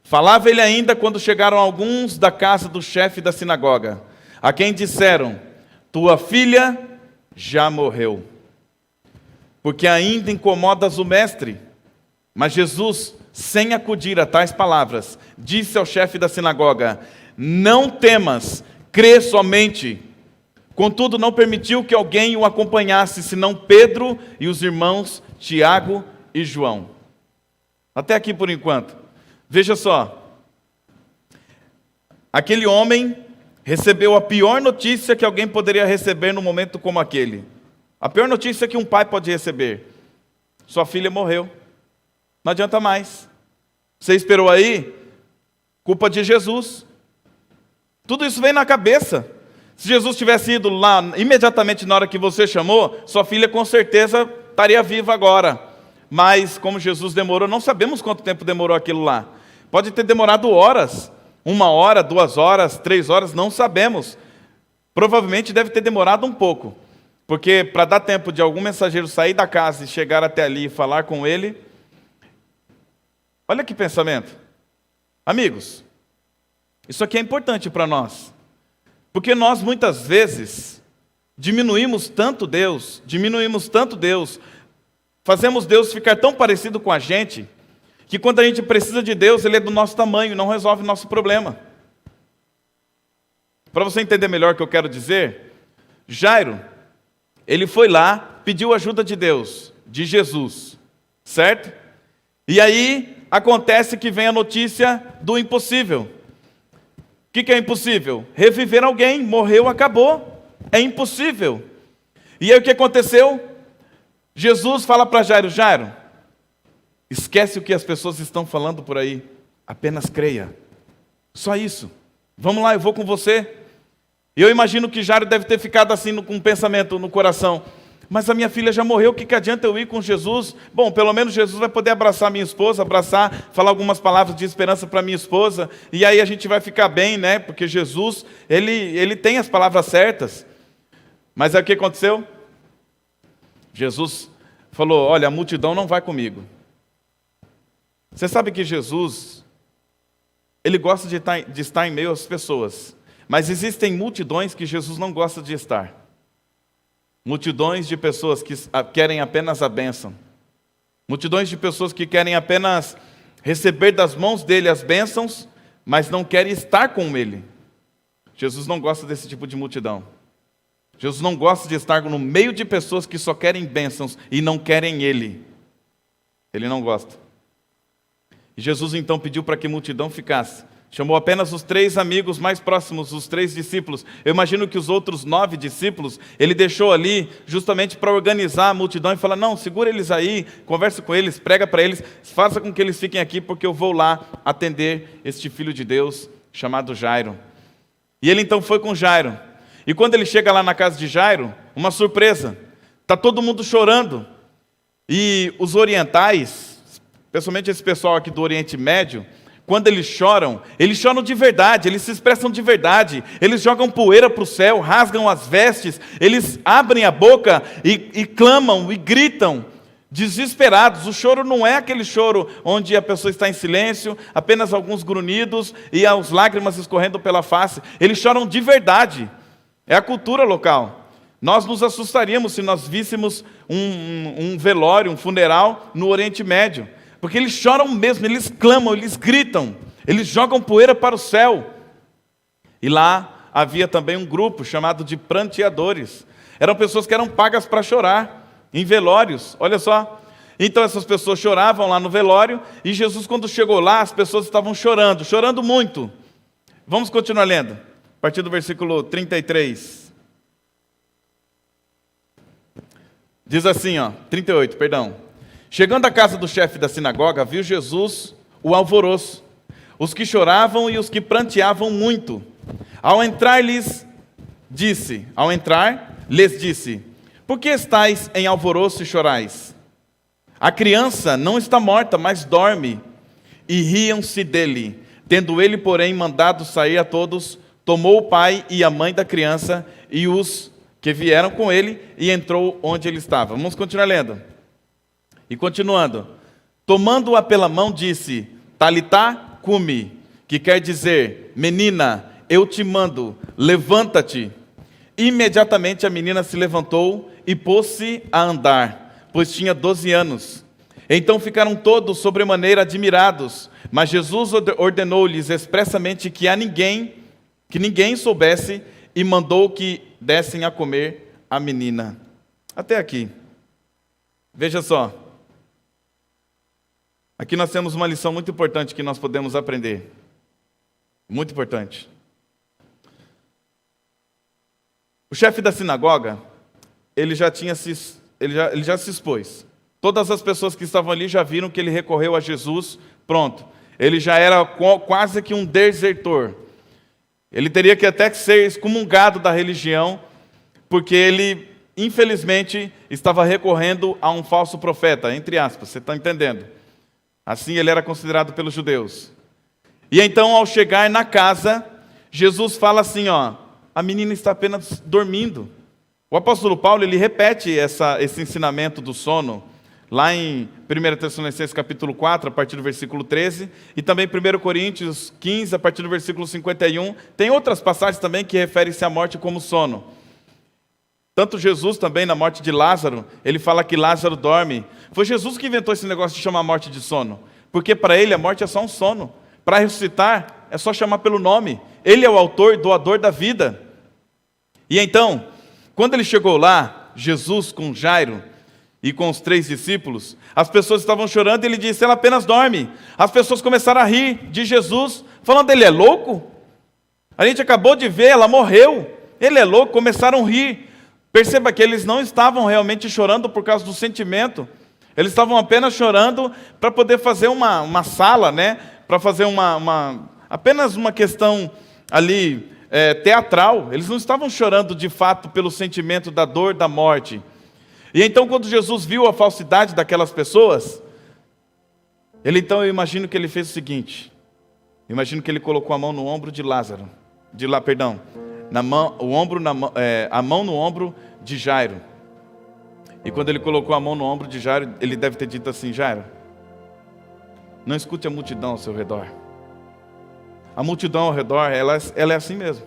Falava ele ainda quando chegaram alguns da casa do chefe da sinagoga, a quem disseram: tua filha já morreu, porque ainda incomodas o mestre. Mas Jesus, sem acudir a tais palavras, disse ao chefe da sinagoga: não temas, crê somente. Contudo, não permitiu que alguém o acompanhasse, senão Pedro e os irmãos Tiago e João. Até aqui por enquanto. Veja só. Aquele homem recebeu a pior notícia que alguém poderia receber num momento como aquele. A pior notícia que um pai pode receber: sua filha morreu. Não adianta mais. Você esperou aí? Culpa de Jesus. Tudo isso vem na cabeça. Se Jesus tivesse ido lá imediatamente na hora que você chamou, sua filha com certeza estaria viva agora. Mas como Jesus demorou, não sabemos quanto tempo demorou aquilo lá. Pode ter demorado horas, 1 hora, 2 horas, 3 horas, não sabemos. Provavelmente deve ter demorado um pouco, porque para dar tempo de algum mensageiro sair da casa e chegar até ali e falar com ele. Olha que pensamento. Amigos, isso aqui é importante para nós. Porque nós, muitas vezes, diminuímos tanto Deus, fazemos Deus ficar tão parecido com a gente, que quando a gente precisa de Deus, Ele é do nosso tamanho, não resolve o nosso problema. Para você entender melhor o que eu quero dizer, Jairo, ele foi lá, pediu ajuda de Deus, de Jesus, certo? E aí, acontece que vem a notícia do impossível. O que é impossível? Reviver alguém, morreu, acabou. É impossível. E aí o que aconteceu? Jesus fala para Jairo: Jairo, esquece o que as pessoas estão falando por aí, apenas creia. Só isso. Vamos lá, eu vou com você. E eu imagino que Jairo deve ter ficado assim com um pensamento no coração: mas a minha filha já morreu, o que adianta eu ir com Jesus? Bom, pelo menos Jesus vai poder abraçar minha esposa, falar algumas palavras de esperança para minha esposa, e aí a gente vai ficar bem, né? Porque Jesus, ele tem as palavras certas. Mas aí o que aconteceu? Jesus falou: olha, a multidão não vai comigo. Você sabe que Jesus, ele gosta de estar em meio às pessoas, mas existem multidões que Jesus não gosta de estar. Multidões de pessoas que querem apenas a bênção. Multidões de pessoas que querem apenas receber das mãos dele as bênçãos, mas não querem estar com ele. Jesus não gosta desse tipo de multidão. Jesus não gosta de estar no meio de pessoas que só querem bênçãos e não querem ele. Ele não gosta. E Jesus então pediu para que a multidão ficasse. Chamou apenas os 3 amigos mais próximos, os 3 discípulos. Eu imagino que os outros 9 discípulos, ele deixou ali justamente para organizar a multidão e falar: não, segura eles aí, conversa com eles, prega para eles, faça com que eles fiquem aqui, porque eu vou lá atender este filho de Deus chamado Jairo. E ele então foi com Jairo. E quando ele chega lá na casa de Jairo, uma surpresa. Está todo mundo chorando. E os orientais, especialmente esse pessoal aqui do Oriente Médio, quando eles choram de verdade, eles se expressam de verdade, eles jogam poeira para o céu, rasgam as vestes, eles abrem a boca e clamam e gritam, desesperados. O choro não é aquele choro onde a pessoa está em silêncio, apenas alguns grunhidos e as lágrimas escorrendo pela face. Eles choram de verdade. É a cultura local. Nós nos assustaríamos se nós víssemos um velório, um funeral no Oriente Médio. Porque eles choram mesmo, eles clamam, eles gritam, eles jogam poeira para o céu. E lá havia também um grupo chamado de pranteadores. Eram pessoas que eram pagas para chorar em velórios, olha só. Então essas pessoas choravam lá no velório, e Jesus, quando chegou lá, as pessoas estavam chorando muito. Vamos continuar lendo, a partir do versículo 33. Diz assim, 38, perdão. Chegando à casa do chefe da sinagoga, viu Jesus o alvoroço, os que choravam e os que pranteavam muito. Ao entrar, lhes disse, por que estáis em alvoroço e chorais? A criança não está morta, mas dorme. E riam-se dele. Tendo ele, porém, mandado sair a todos, tomou o pai e a mãe da criança e os que vieram com ele, e entrou onde ele estava. Vamos continuar lendo. E continuando, tomando-a pela mão, disse, Talitá cumi, que quer dizer, menina, eu te mando, levanta-te. Imediatamente a menina se levantou e pôs-se a andar, pois tinha 12 anos. Então ficaram todos sobremaneira admirados, mas Jesus ordenou-lhes expressamente que ninguém soubesse, e mandou que dessem a comer a menina. Até aqui. Veja só. Aqui nós temos uma lição muito importante que nós podemos aprender. Muito importante. O chefe da sinagoga, ele já se expôs. Todas as pessoas que estavam ali já viram que ele recorreu a Jesus. Pronto. Ele já era quase que um desertor. Ele teria que até ser excomungado da religião, porque ele, infelizmente, estava recorrendo a um falso profeta, entre aspas, você está entendendo? Assim ele era considerado pelos judeus. E então, ao chegar na casa, Jesus fala assim, a menina está apenas dormindo. O apóstolo Paulo, ele repete esse ensinamento do sono, lá em 1 Tessalonicenses capítulo 4, a partir do versículo 13, e também 1 Coríntios 15, a partir do versículo 51. Tem outras passagens também que referem-se à morte como sono. Tanto Jesus também, na morte de Lázaro, ele fala que Lázaro dorme. Foi Jesus que inventou esse negócio de chamar a morte de sono, porque para ele a morte é só um sono. Para ressuscitar, é só chamar pelo nome. Ele é o autor e doador da vida. E então, quando ele chegou lá, Jesus com Jairo e com os 3 discípulos, as pessoas estavam chorando e ele disse, ela apenas dorme. As pessoas começaram a rir de Jesus, falando, ele é louco? A gente acabou de ver, ela morreu. Ele é louco, começaram a rir. Perceba que eles não estavam realmente chorando por causa do sentimento. Eles estavam apenas chorando para poder fazer uma sala, né? Para fazer apenas uma questão ali teatral. Eles não estavam chorando de fato pelo sentimento da dor, da morte. E então, quando Jesus viu a falsidade daquelas pessoas, eu imagino que ele fez o seguinte. Eu imagino que ele colocou a mão no ombro de Lázaro. A mão no ombro de Jairo. E quando ele colocou a mão no ombro de Jairo, ele deve ter dito assim, Jairo, não escute a multidão ao seu redor. A multidão ao redor, ela é assim mesmo.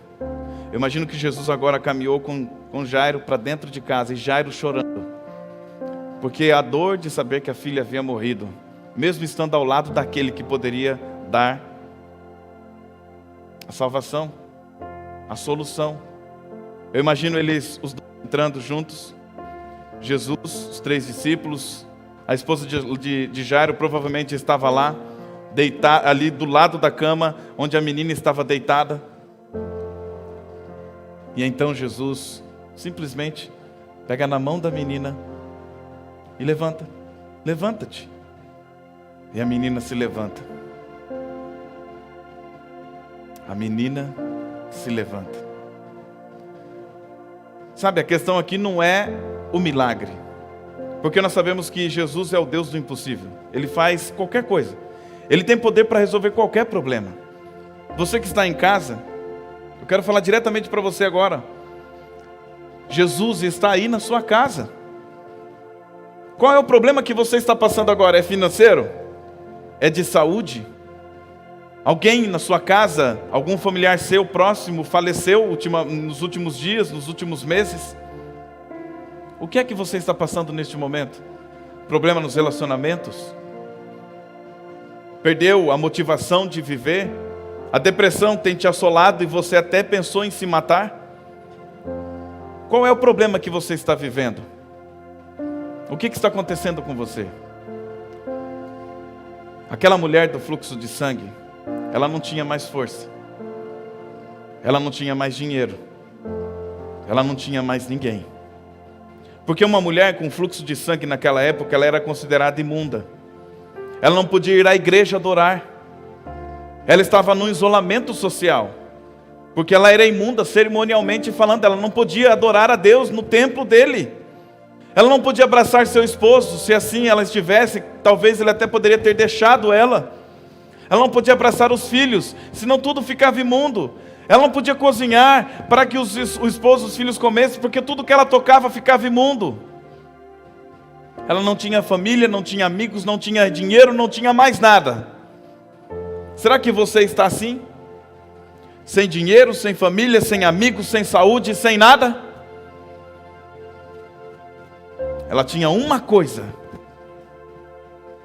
Eu imagino que Jesus agora caminhou com Jairo para dentro de casa, e Jairo chorando. Porque a dor de saber que a filha havia morrido, mesmo estando ao lado daquele que poderia dar a salvação, a solução. Eu imagino eles, os dois entrando juntos, Jesus, os 3 discípulos, a esposa de Jairo provavelmente estava lá, deitada, ali do lado da cama, onde a menina estava deitada. E então Jesus simplesmente pega na mão da menina e levanta-te. E a menina se levanta. A menina se levanta. Sabe, a questão aqui não é o milagre, porque nós sabemos que Jesus é o Deus do impossível. Ele faz qualquer coisa. Ele tem poder para resolver qualquer problema. Você que está em casa, eu quero falar diretamente para você agora. Jesus está aí na sua casa. Qual é o problema que você está passando agora? É financeiro? É de saúde? Alguém na sua casa, algum familiar seu próximo faleceu nos últimos dias, nos últimos meses? O que é que você está passando neste momento? Problema nos relacionamentos? Perdeu a motivação de viver? A depressão tem te assolado e você até pensou em se matar? Qual é o problema que você está vivendo? O que está acontecendo com você? Aquela mulher do fluxo de sangue, ela não tinha mais força. Ela não tinha mais dinheiro. Ela não tinha mais ninguém. Porque uma mulher com fluxo de sangue naquela época, ela era considerada imunda. Ela não podia ir à igreja adorar. Ela estava num isolamento social. Porque ela era imunda cerimonialmente falando. Ela não podia adorar a Deus no templo dele. Ela não podia abraçar seu esposo. Se assim ela estivesse, talvez ele até poderia ter deixado ela. Ela não podia abraçar os filhos, senão tudo ficava imundo. Ela não podia cozinhar para que o esposo e os filhos comessem, porque tudo que ela tocava ficava imundo. Ela não tinha família, não tinha amigos, não tinha dinheiro, não tinha mais nada. Será que você está assim? Sem dinheiro, sem família, sem amigos, sem saúde, sem nada? Ela tinha uma coisa.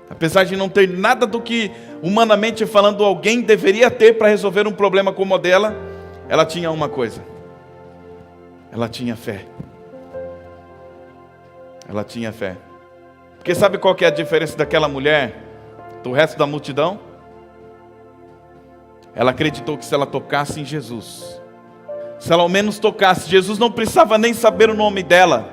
Apesar de não ter nada do que, humanamente falando, alguém deveria ter para resolver um problema como o dela, ela tinha uma coisa. Ela tinha fé. Ela tinha fé. Porque sabe qual que é a diferença daquela mulher do resto da multidão? Ela acreditou que se ela tocasse em Jesus, se ela ao menos tocasse, Jesus não precisava nem saber o nome dela.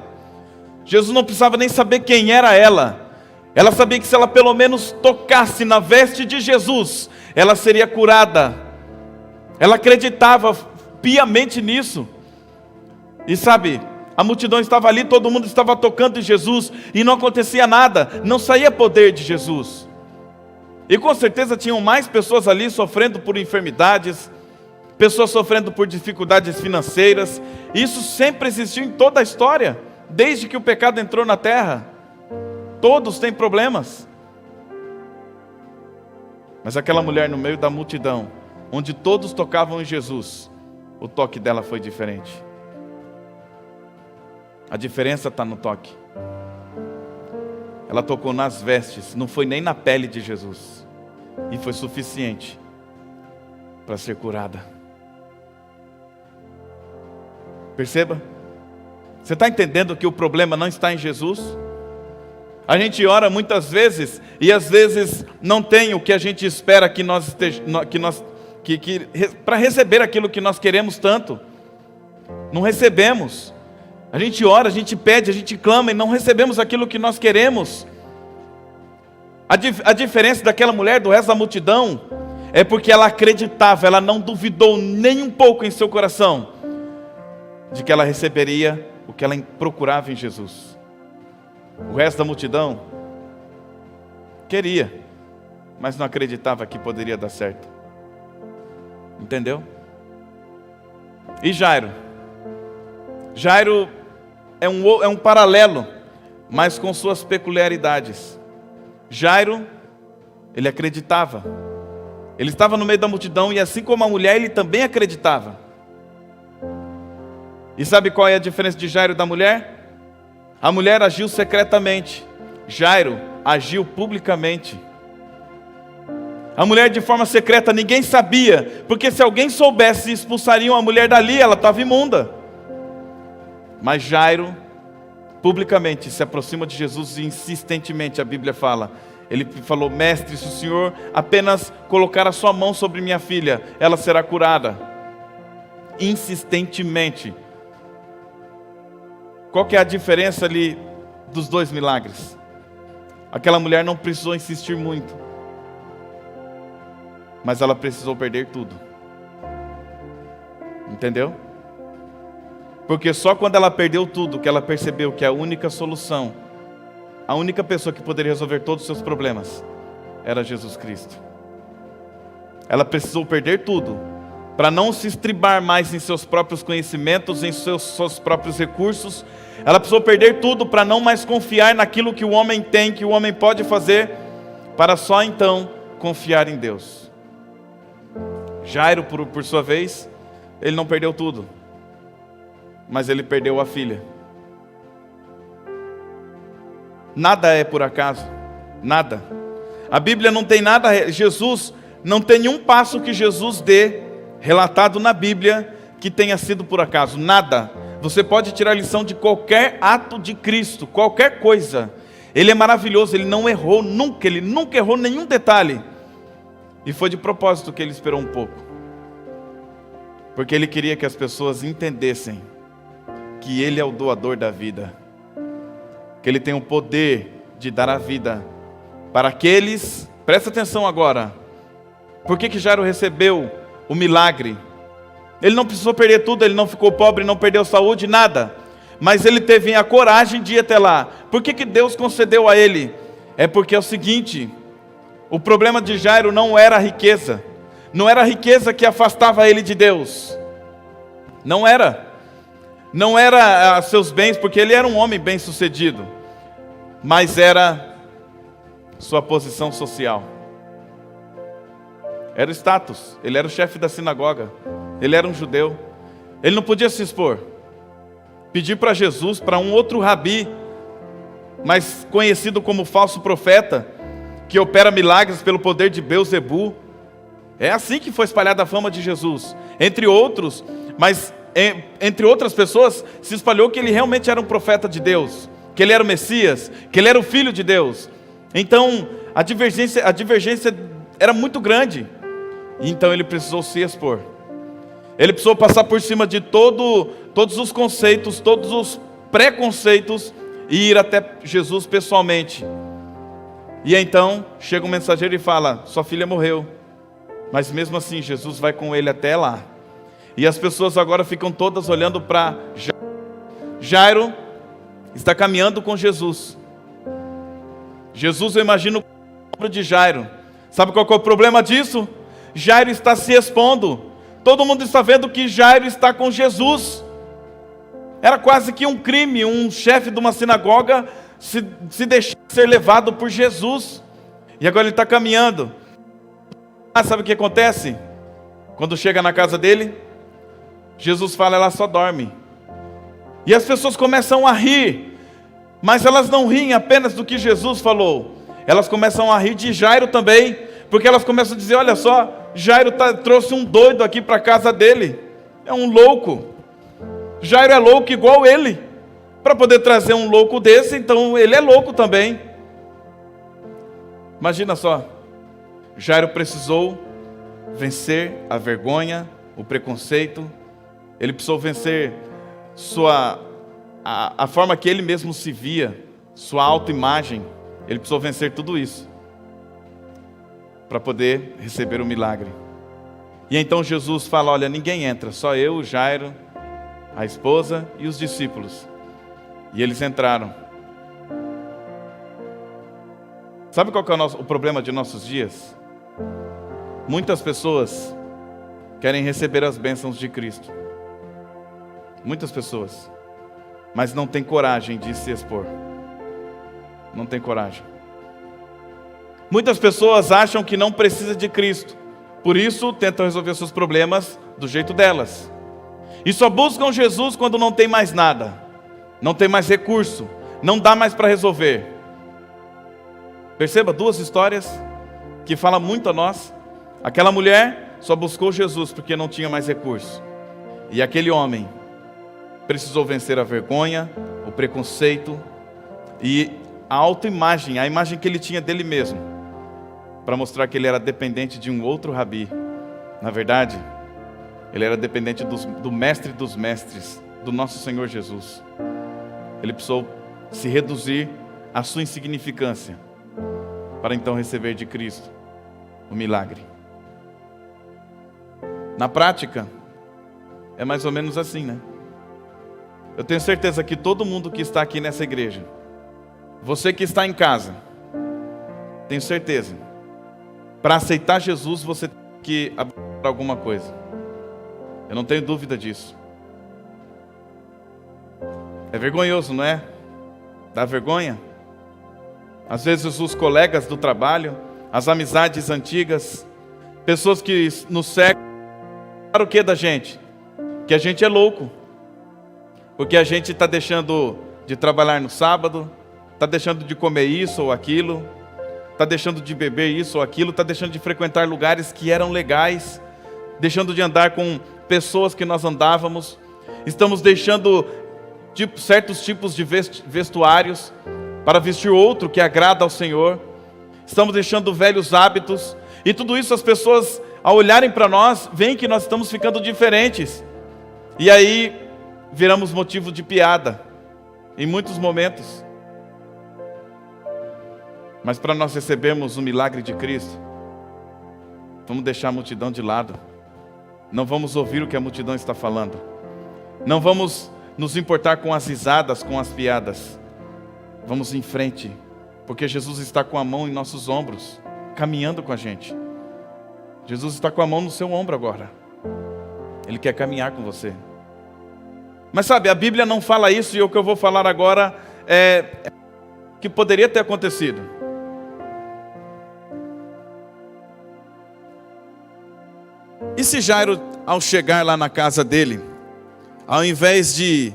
Jesus não precisava nem saber quem era ela. Ela sabia que se ela pelo menos tocasse na veste de Jesus, ela seria curada. Ela acreditava piamente nisso. E sabe, a multidão estava ali, todo mundo estava tocando em Jesus e não acontecia nada, não saía poder de Jesus. E com certeza tinham mais pessoas ali sofrendo por enfermidades, pessoas sofrendo por dificuldades financeiras. Isso sempre existiu em toda a história, desde que o pecado entrou na terra. Todos têm problemas. Mas aquela mulher no meio da multidão, onde todos tocavam em Jesus, o toque dela foi diferente. A diferença está no toque. Ela tocou nas vestes, não foi nem na pele de Jesus. E foi suficiente para ser curada. Perceba? Você está entendendo que o problema não está em Jesus? A gente ora muitas vezes e às vezes não tem o que a gente espera que nós para receber aquilo que nós queremos tanto. Não recebemos. A gente ora, a gente pede, a gente clama e não recebemos aquilo que nós queremos. A diferença daquela mulher do resto da multidão é porque ela acreditava, ela não duvidou nem um pouco em seu coração de que ela receberia o que ela procurava em Jesus. O resto da multidão queria, mas não acreditava que poderia dar certo. Entendeu? E Jairo? Jairo é um paralelo, mas com suas peculiaridades. Jairo, ele acreditava. Ele estava no meio da multidão e assim como a mulher, ele também acreditava. E sabe qual é a diferença de Jairo e da mulher? A mulher agiu secretamente. Jairo agiu publicamente. A mulher de forma secreta, ninguém sabia, porque se alguém soubesse, expulsariam a mulher dali, ela estava imunda. Mas Jairo, publicamente, se aproxima de Jesus e insistentemente, a Bíblia fala, ele falou: mestre, se o Senhor apenas colocar a sua mão sobre minha filha, ela será curada. Insistentemente. Qual que é a diferença ali dos dois milagres? Aquela mulher não precisou insistir muito, mas ela precisou perder tudo. Entendeu? Porque só quando ela perdeu tudo que ela percebeu que a única solução, a única pessoa que poderia resolver todos os seus problemas era Jesus Cristo. ela precisou perder tudo, para não se estribar mais em seus próprios conhecimentos, em seus próprios recursos. Ela precisou perder tudo para não mais confiar naquilo que o homem tem, que o homem pode fazer, para só então confiar em Deus. Jairo, por sua vez, ele não perdeu tudo, mas ele perdeu a filha. Nada é por acaso, nada. A Bíblia não tem nada, Jesus, não tem nenhum passo que Jesus dê, relatado na Bíblia, que tenha sido por acaso, nada. Você pode tirar lição de qualquer ato de Cristo, qualquer coisa. Ele é maravilhoso, ele não errou nunca, ele nunca errou nenhum detalhe. E foi de propósito que ele esperou um pouco, porque ele queria que as pessoas entendessem que ele é o doador da vida, que ele tem o poder de dar a vida para aqueles. Presta atenção agora. Por que Jairo recebeu o milagre? Ele não precisou perder tudo, ele não ficou pobre, não perdeu saúde, nada. Mas ele teve a coragem de ir até lá. Por que Deus concedeu a ele? É porque é o seguinte: o problema de Jairo não era a riqueza. Não era a riqueza que afastava ele de Deus. Não era. Não era seus bens, porque ele era um homem bem sucedido. Mas era sua posição social. Era o status. Ele era o chefe da sinagoga. Ele era um judeu. Ele não podia se expor. Pedir para Jesus, para um outro rabi, mas conhecido como falso profeta, que opera milagres pelo poder de Belzebu. É assim que foi espalhada a fama de Jesus. Entre outros, mas entre outras pessoas, se espalhou que ele realmente era um profeta de Deus, que ele era o Messias, que ele era o Filho de Deus. Então, a divergência era muito grande. Então ele precisou se expor. Ele precisou passar por cima de todos os conceitos, todos os preconceitos, e ir até Jesus pessoalmente. E então chega um mensageiro e fala: sua filha morreu. Mas mesmo assim Jesus vai com ele até lá. E as pessoas agora ficam todas olhando para Jairo. Jairo está caminhando com Jesus. Jesus, eu imagino, o ombro de Jairo. Sabe qual que é o problema disso? Jairo está se expondo. Todo mundo está vendo que Jairo está com Jesus. Era quase que um crime, um chefe de uma sinagoga se deixar ser levado por Jesus. E agora ele está caminhando. Sabe o que acontece? Quando chega na casa dele, Jesus fala: ela só dorme. E as pessoas começam a rir. Mas elas não riem apenas do que Jesus falou. Elas começam a rir de Jairo também. Porque elas começam a dizer: olha só, Jairo trouxe um doido aqui para a casa dele. É um louco. Jairo é louco igual ele. Para poder trazer um louco desse, então ele é louco também. Imagina só. Jairo precisou vencer a vergonha, o preconceito. Ele precisou vencer a forma que ele mesmo se via, sua autoimagem. Ele precisou vencer tudo isso para poder receber o milagre. E então Jesus fala: olha, ninguém entra, só eu, Jairo, a esposa e os discípulos. E eles entraram. Sabe qual que é o problema de nossos dias? Muitas pessoas querem receber as bênçãos de Cristo. Muitas pessoas. Mas não têm coragem de se expor. Não tem coragem. Muitas pessoas acham que não precisa de Cristo. Por isso tentam resolver seus problemas do jeito delas. E só buscam Jesus quando não tem mais nada. Não tem mais recurso. Não dá mais para resolver. Perceba duas histórias que falam muito a nós. Aquela mulher só buscou Jesus porque não tinha mais recurso. E aquele homem precisou vencer a vergonha, o preconceito e a autoimagem, a imagem que ele tinha dele mesmo, para mostrar que ele era dependente de um outro rabi. Na verdade, ele era dependente do mestre dos mestres, do nosso Senhor Jesus. Ele precisou se reduzir à sua insignificância, para então receber de Cristo o milagre. Na prática, é mais ou menos assim, né? Eu tenho certeza que todo mundo que está aqui nessa igreja, você que está em casa, tenho certeza, para aceitar Jesus você tem que que alguma coisa. Eu não tenho dúvida disso. É vergonhoso, não é? Dá vergonha. Às vezes os colegas do trabalho, as amizades antigas, pessoas que nos cercam, para o que da gente? Que a gente é louco. Porque a gente está deixando de trabalhar no sábado, está deixando de comer isso ou aquilo, está deixando de beber isso ou aquilo, está deixando de frequentar lugares que eram legais, deixando de andar com pessoas que nós andávamos, estamos deixando certos tipos de vestuários para vestir outro que agrada ao Senhor, estamos deixando velhos hábitos, e tudo isso as pessoas, ao olharem para nós, veem que nós estamos ficando diferentes, e aí viramos motivo de piada, em muitos momentos. Mas para nós recebermos o milagre de Cristo, vamos deixar a multidão de lado, não vamos ouvir o que a multidão está falando, não vamos nos importar com as risadas, com as piadas, vamos em frente, porque Jesus está com a mão em nossos ombros, caminhando com a gente. Jesus está com a mão no seu ombro agora, Ele quer caminhar com você. Mas sabe, a Bíblia não fala isso, e o que eu vou falar agora é que poderia ter acontecido. E se Jairo, ao chegar lá na casa dele, ao invés de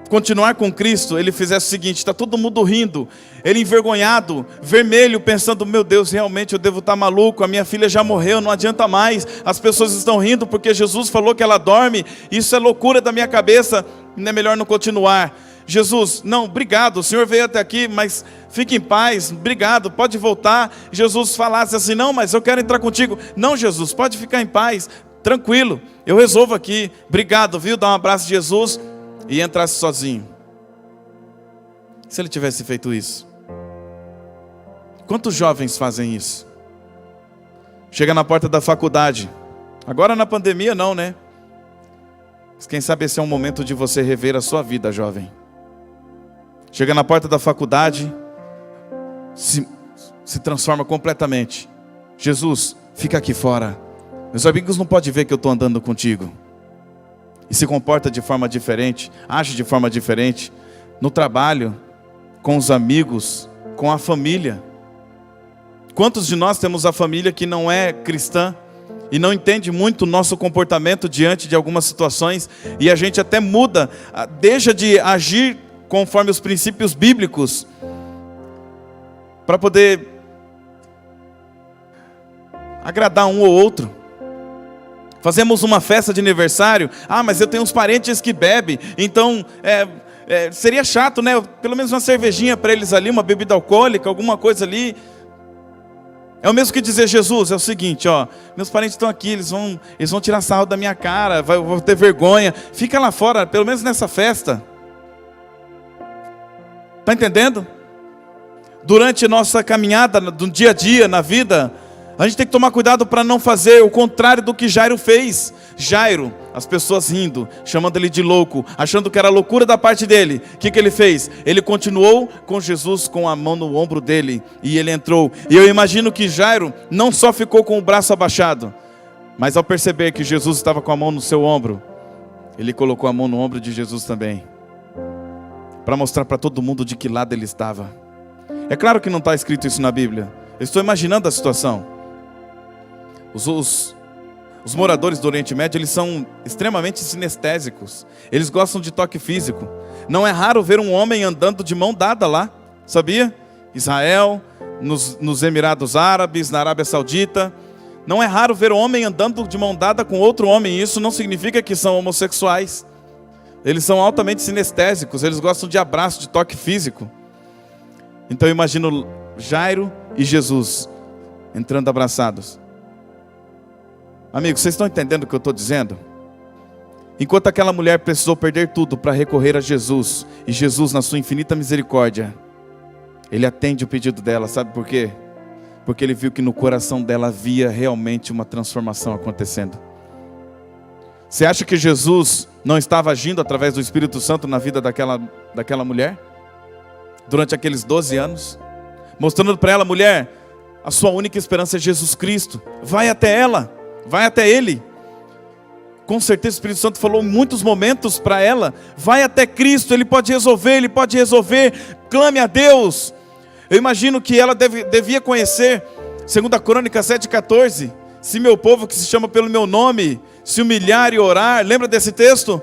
continuar com Cristo, ele fizesse o seguinte: está todo mundo rindo, ele envergonhado, vermelho, pensando, meu Deus, realmente eu devo estar maluco, a minha filha já morreu, não adianta mais, as pessoas estão rindo porque Jesus falou que ela dorme, isso é loucura da minha cabeça, não é melhor não continuar. Jesus, não, obrigado, o Senhor veio até aqui, mas fique em paz, obrigado, pode voltar. Jesus falasse assim, não, mas eu quero entrar contigo. Não, Jesus, pode ficar em paz, tranquilo, eu resolvo aqui, obrigado, viu, dá um abraço de Jesus e entrasse sozinho. Se ele tivesse feito isso? Quantos jovens fazem isso? Chega na porta da faculdade, agora na pandemia não, né? Mas quem sabe esse é um momento de você rever a sua vida, jovem. Chega na porta da faculdade, se transforma completamente. Jesus, fica aqui fora. Meus amigos não podem ver que eu estou andando contigo. E se comporta de forma diferente, age de forma diferente. No trabalho, com os amigos, com a família. Quantos de nós temos a família que não é cristã e não entende muito o nosso comportamento diante de algumas situações, e a gente até muda, deixa de agir conforme os princípios bíblicos, para poder agradar um ou outro. Fazemos uma festa de aniversário, mas eu tenho uns parentes que bebem, então seria chato, né? Pelo menos uma cervejinha para eles ali, uma bebida alcoólica, alguma coisa ali. É o mesmo que dizer, Jesus, é o seguinte, ó, meus parentes estão aqui, eles vão tirar sarro da minha cara, eu vou ter vergonha, fica lá fora, pelo menos nessa festa. Está entendendo? Durante nossa caminhada, do dia a dia, na vida, a gente tem que tomar cuidado para não fazer o contrário do que Jairo fez. Jairo, as pessoas rindo, chamando ele de louco, achando que era loucura da parte dele. O que ele fez? Ele continuou com Jesus com a mão no ombro dele, e ele entrou. E eu imagino que Jairo não só ficou com o braço abaixado, mas ao perceber que Jesus estava com a mão no seu ombro, ele colocou a mão no ombro de Jesus também, para mostrar para todo mundo de que lado ele estava. É claro que não está escrito isso na Bíblia, eu estou imaginando a situação. Os moradores do Oriente Médio, eles são extremamente sinestésicos. Eles gostam de toque físico. Não é raro ver um homem andando de mão dada lá, sabia? Israel, nos Emirados Árabes, na Arábia Saudita. Não é raro ver um homem andando de mão dada com outro homem. Isso não significa que são homossexuais. Eles são altamente sinestésicos. Eles gostam de abraço, de toque físico. Então eu imagino Jairo e Jesus entrando abraçados. Amigos, vocês estão entendendo o que eu estou dizendo? Enquanto aquela mulher precisou perder tudo para recorrer a Jesus, e Jesus, na sua infinita misericórdia, Ele atende o pedido dela, sabe por quê? Porque Ele viu que no coração dela havia realmente uma transformação acontecendo. Você acha que Jesus não estava agindo através do Espírito Santo na vida daquela mulher? Durante aqueles 12 anos? Mostrando para ela, mulher, A sua única esperança é Jesus Cristo. Vai até ela, vai até Ele. Com certeza o Espírito Santo falou em muitos momentos para ela. Vai até Cristo, Ele pode resolver, Ele pode resolver. Clame a Deus. Eu imagino que ela devia conhecer 2 Crônicas 7,14. Se meu povo que se chama pelo meu nome se humilhar e orar. Lembra desse texto?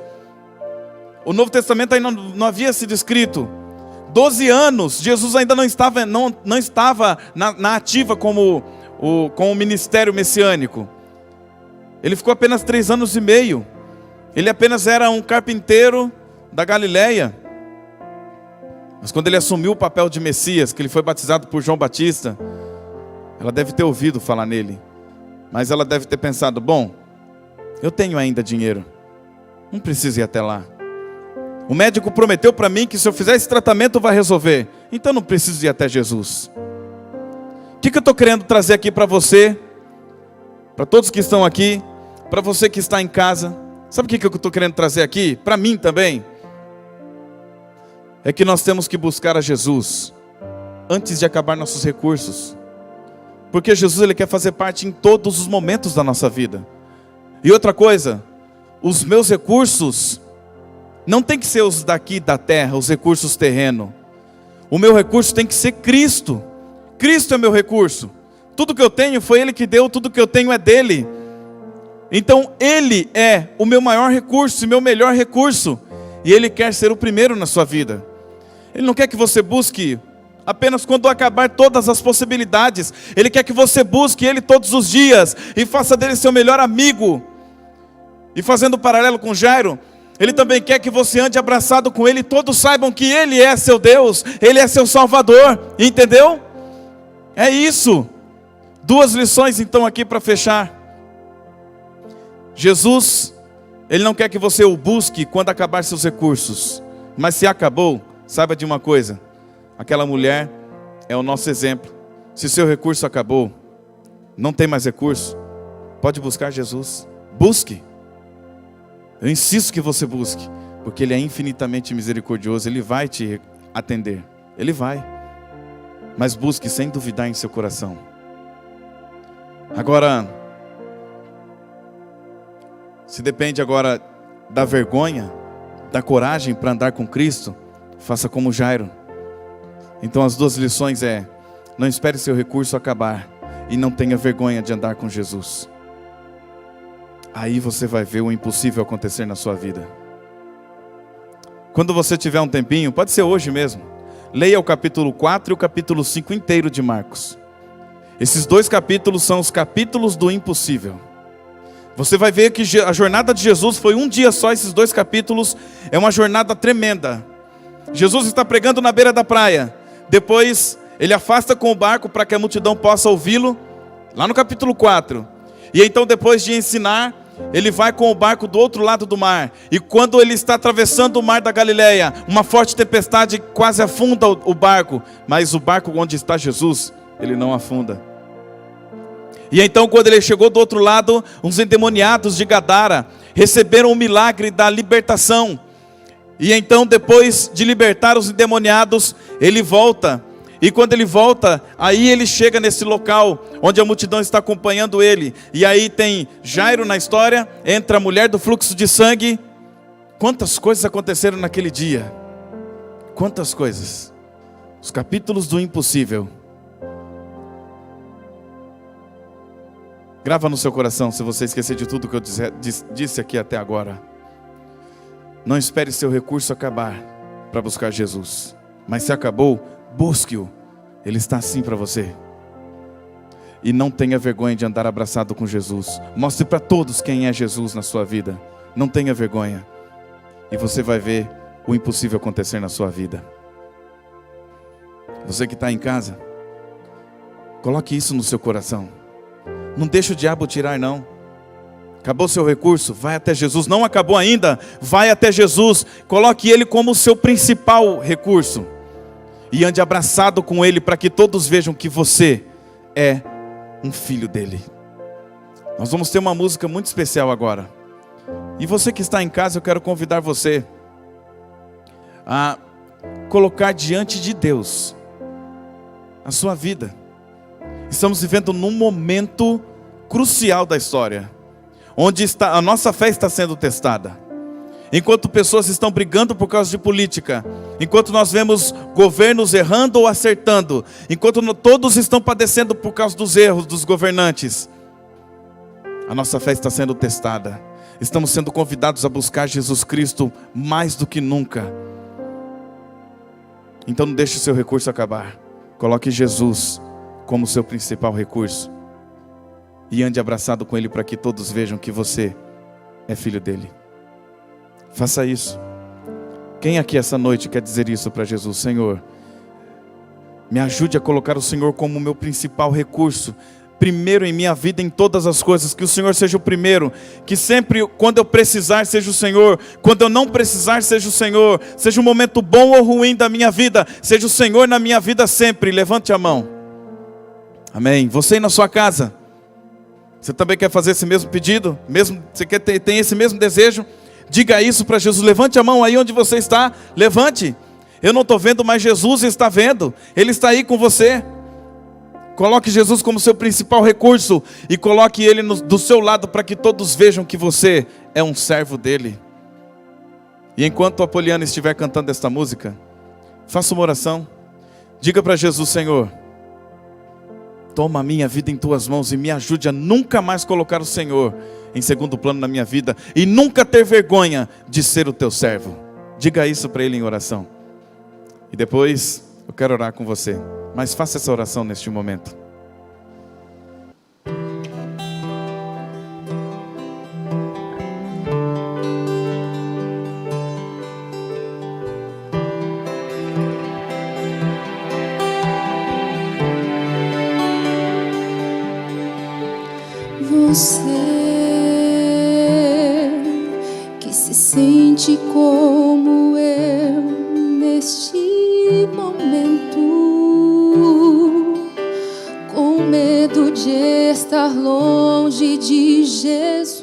O Novo Testamento ainda não havia sido escrito. 12 anos, Jesus ainda não estava na ativa com o ministério messiânico. Ele ficou apenas 3 anos e meio. Ele apenas era um carpinteiro da Galileia. Mas quando ele assumiu o papel de Messias, que ele foi batizado por João Batista, ela deve ter ouvido falar nele. Mas ela deve ter pensado, bom, eu tenho ainda dinheiro, não preciso ir até lá. O médico prometeu para mim que se eu fizer esse tratamento vai resolver. Então não preciso ir até Jesus. O que eu estou querendo trazer aqui para você? Para todos que estão aqui, para você que está em casa. Sabe o que eu estou querendo trazer aqui? Para mim também. É que nós temos que buscar a Jesus antes de acabar nossos recursos. Porque Jesus, Ele quer fazer parte em todos os momentos da nossa vida. E outra coisa, os meus recursos não tem que ser os daqui da terra, os recursos terrenos. O meu recurso tem que ser Cristo. Cristo é meu recurso. Tudo que eu tenho foi Ele que deu, tudo que eu tenho é dele. Então Ele é o meu maior recurso e meu melhor recurso. E Ele quer ser o primeiro na sua vida. Ele não quer que você busque apenas quando acabar todas as possibilidades. Ele quer que você busque Ele todos os dias e faça dele seu melhor amigo. E fazendo paralelo com Jairo, Ele também quer que você ande abraçado com Ele e todos saibam que Ele é seu Deus, Ele é seu Salvador, entendeu? É isso. 2 lições então aqui para fechar. Jesus, Ele não quer que você o busque quando acabar seus recursos. Mas se acabou, saiba de uma coisa, aquela mulher é o nosso exemplo. Se seu recurso acabou, não tem mais recurso, pode buscar Jesus. Busque. Eu insisto que você busque, porque Ele é infinitamente misericordioso, Ele vai te atender, Ele vai. Mas busque sem duvidar em seu coração. Agora, se depende agora da vergonha, da coragem para andar com Cristo, faça como Jairo. Então as 2 lições é, não espere seu recurso acabar e não tenha vergonha de andar com Jesus. Aí você vai ver o impossível acontecer na sua vida. Quando você tiver um tempinho, pode ser hoje mesmo, leia o capítulo 4 e o capítulo 5 inteiro de Marcos. Esses 2 capítulos são os capítulos do impossível. Você vai ver que a jornada de Jesus foi um dia só. Esses 2 capítulos é uma jornada tremenda. Jesus está pregando na beira da praia. Depois Ele afasta com o barco para que a multidão possa ouvi-lo, lá no capítulo 4. E então depois de ensinar, Ele vai com o barco do outro lado do mar. E quando Ele está atravessando o mar da Galileia, uma forte tempestade quase afunda o barco. Mas o barco onde está Jesus, ele não afunda. E então quando Ele chegou do outro lado, uns endemoniados de Gadara receberam o milagre da libertação. E então depois de libertar os endemoniados, Ele volta. E quando Ele volta, aí Ele chega nesse local onde a multidão está acompanhando Ele. E aí tem Jairo na história, entra a mulher do fluxo de sangue. Quantas coisas aconteceram naquele dia? Quantas coisas? Os capítulos do impossível. Grava no seu coração se você esquecer de tudo que eu disse aqui até agora. Não espere seu recurso acabar para buscar Jesus. Mas se acabou, busque-o. Ele está assim para você. E não tenha vergonha de andar abraçado com Jesus. Mostre para todos quem é Jesus na sua vida. Não tenha vergonha. E você vai ver o impossível acontecer na sua vida. Você que está em casa, coloque isso no seu coração. Não deixe o diabo tirar, não. Acabou seu recurso? Vai até Jesus. Não acabou ainda? Vai até Jesus. Coloque Ele como o seu principal recurso. E ande abraçado com Ele para que todos vejam que você é um filho dEle. Nós vamos ter uma música muito especial agora. E você que está em casa, eu quero convidar você a colocar diante de Deus a sua vida. Estamos vivendo num momento crucial da história, onde a nossa fé está sendo testada. Enquanto pessoas estão brigando por causa de política, enquanto nós vemos governos errando ou acertando, enquanto todos estão padecendo por causa dos erros dos governantes, a nossa fé está sendo testada. Estamos sendo convidados a buscar Jesus Cristo mais do que nunca. Então não deixe o seu recurso acabar. Coloque Jesus como seu principal recurso e ande abraçado com Ele para que todos vejam que você é filho dele. Faça isso. Quem aqui essa noite quer dizer isso para Jesus? Senhor, me ajude a colocar o Senhor como meu principal recurso, primeiro em minha vida, em todas as coisas. Que o Senhor seja o primeiro, que sempre quando eu precisar seja o Senhor, quando eu não precisar seja o Senhor, seja um momento bom ou ruim da minha vida, seja o Senhor na minha vida sempre. Levante a mão. Amém. Você aí na sua casa, você também quer fazer esse mesmo pedido? Você tem esse mesmo desejo? Diga isso para Jesus. Levante a mão aí onde você está. Levante. Eu não estou vendo, mas Jesus está vendo. Ele está aí com você. Coloque Jesus como seu principal recurso e coloque Ele do seu lado para que todos vejam que você é um servo dEle. E enquanto a Poliana estiver cantando esta música, faça uma oração. Diga para Jesus: Senhor, toma a minha vida em tuas mãos e me ajude a nunca mais colocar o Senhor em segundo plano na minha vida e nunca ter vergonha de ser o teu servo. Diga isso para Ele em oração. E depois eu quero orar com você, mas faça essa oração neste momento. Você que se sente como eu neste momento, com medo de estar longe de Jesus,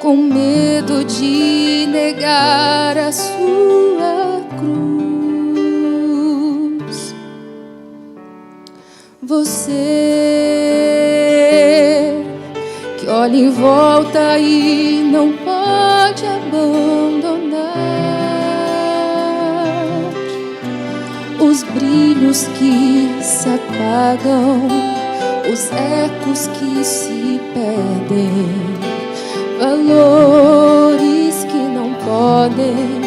com medo de negar a sua cruz. Você que olha em volta e não pode abandonar os brilhos que se apagam, os ecos que se perdem, valores que não podem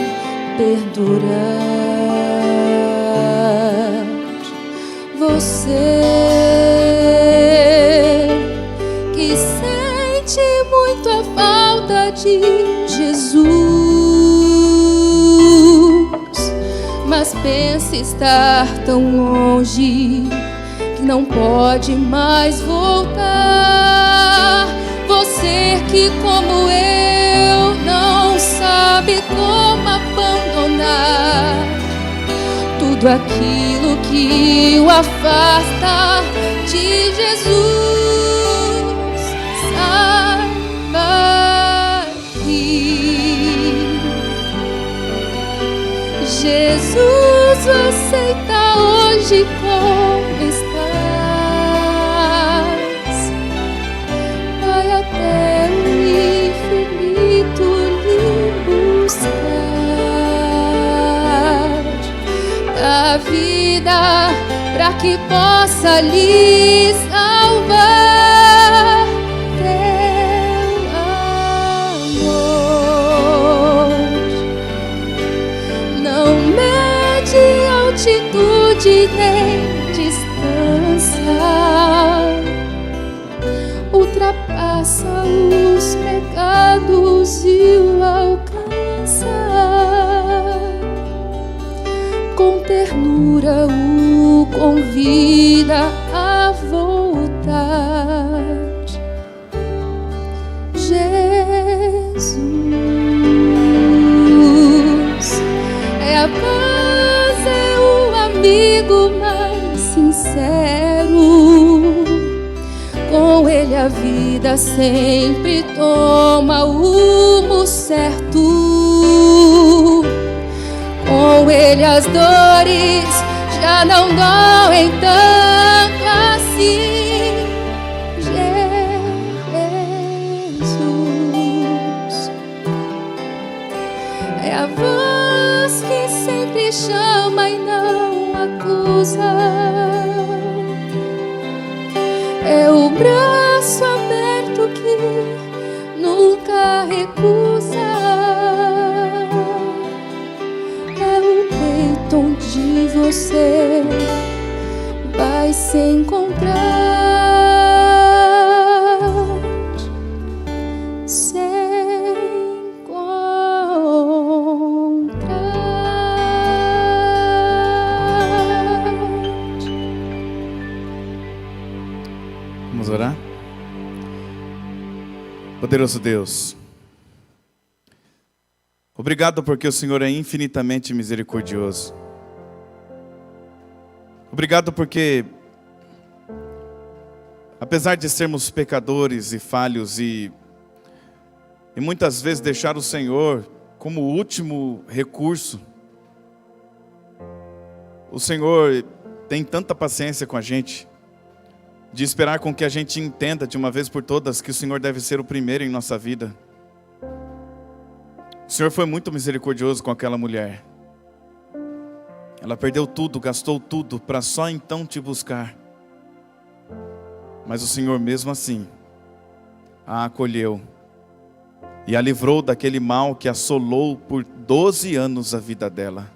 perdurar. Você que sente muito a falta de Jesus, mas pensa estar tão longe que não pode mais voltar. Você que, como eu, não sabe como abandonar tudo aquilo que o afasta de Jesus, saiba que Jesus aceita hoje como estás. Vai até o infinito lhe buscar a vida para que possa lhe salvar. Teu amor não mede altitude nem distância, ultrapassa os pecados e o alcança. Com ternura o convida a voltar. Jesus é a paz, é o amigo mais sincero. Com Ele a vida sempre toma o rumo certo. Com Ele as dores já não doem tanto assim. Jesus é a voz que sempre chama e não acusa. É o braço aberto que nunca recusa. É o peito onde você vai se encontrar. Se Vamos orar? Poderoso Deus, obrigado porque o Senhor é infinitamente misericordioso. Obrigado porque, apesar de sermos pecadores e falhos e muitas vezes deixar o Senhor como o último recurso, o Senhor tem tanta paciência com a gente, de esperar com que a gente entenda de uma vez por todas que o Senhor deve ser o primeiro em nossa vida. O Senhor foi muito misericordioso com aquela mulher. Ela perdeu tudo, gastou tudo para só então te buscar. Mas o Senhor mesmo assim a acolheu e a livrou daquele mal que assolou por 12 anos a vida dela.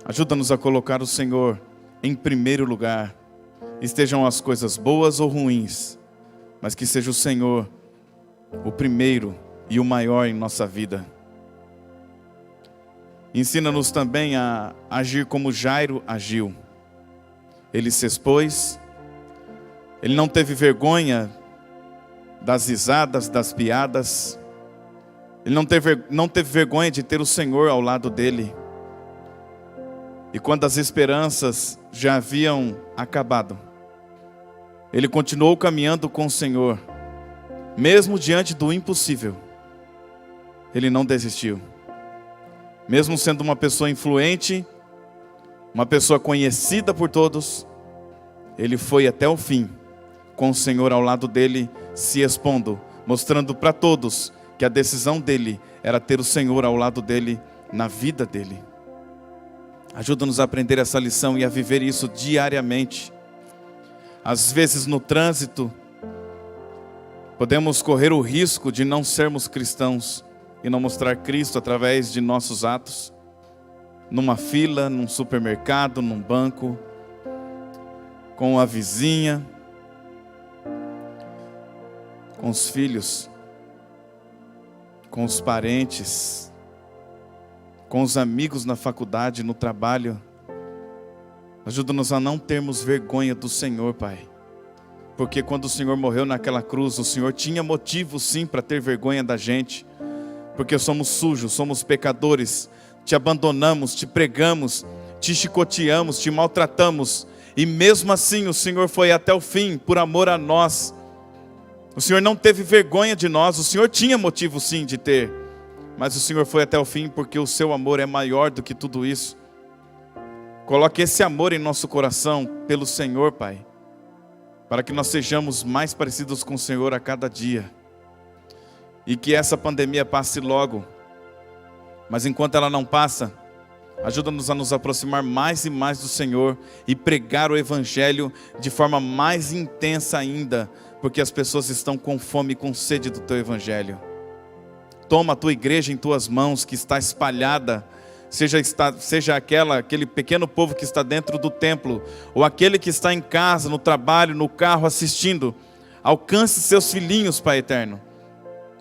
Ajuda-nos a colocar o Senhor em primeiro lugar. Estejam as coisas boas ou ruins, mas que seja o Senhor o primeiro e o maior em nossa vida. Ensina-nos também a agir como Jairo agiu. Ele se expôs, ele não teve vergonha das risadas, das piadas, ele não teve vergonha de ter o Senhor ao lado dele. E quando as esperanças já haviam acabado, ele continuou caminhando com o Senhor, mesmo diante do impossível. Ele não desistiu. Mesmo sendo uma pessoa influente, uma pessoa conhecida por todos, ele foi até o fim, com o Senhor ao lado dele, se expondo, mostrando para todos que a decisão dele era ter o Senhor ao lado dele, na vida dele. Ajuda-nos a aprender essa lição e a viver isso diariamente. Às vezes no trânsito, podemos correr o risco de não sermos cristãos e não mostrar Cristo através de nossos atos. Numa fila, num supermercado, num banco, com a vizinha, com os filhos, com os parentes, com os amigos na faculdade, no trabalho. Ajuda-nos a não termos vergonha do Senhor, Pai. Porque quando o Senhor morreu naquela cruz, o Senhor tinha motivo sim para ter vergonha da gente. Porque somos sujos, somos pecadores, te abandonamos, te pregamos, te chicoteamos, te maltratamos. E mesmo assim o Senhor foi até o fim, por amor a nós. O Senhor não teve vergonha de nós, o Senhor tinha motivo sim de ter. Mas o Senhor foi até o fim porque o seu amor é maior do que tudo isso. Coloque esse amor em nosso coração pelo Senhor, Pai, para que nós sejamos mais parecidos com o Senhor a cada dia. E que essa pandemia passe logo. Mas enquanto ela não passa, ajuda-nos a nos aproximar mais e mais do Senhor e pregar o Evangelho de forma mais intensa ainda, porque as pessoas estão com fome e com sede do Teu Evangelho. Toma a Tua igreja em Tuas mãos, que está espalhada, seja aquele pequeno povo que está dentro do templo, ou aquele que está em casa, no trabalho, no carro, assistindo. Alcance seus filhinhos, Pai eterno,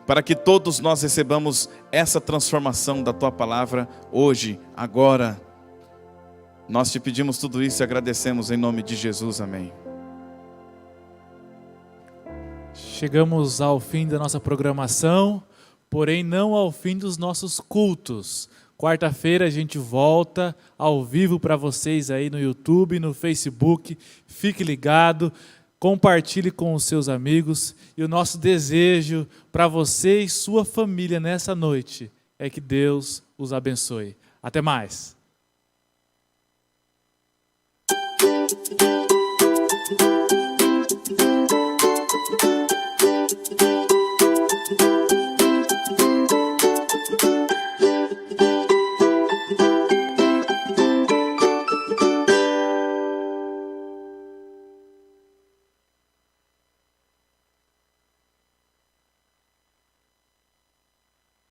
para que todos nós recebamos essa transformação da Tua palavra hoje, agora. Nós te pedimos tudo isso e agradecemos em nome de Jesus, amém. Chegamos ao fim da nossa programação, porém não ao fim dos nossos cultos. Quarta-feira a gente volta ao vivo para vocês aí no YouTube, no Facebook. Fique ligado, compartilhe com os seus amigos. E o nosso desejo para você e sua família nessa noite é que Deus os abençoe. Até mais!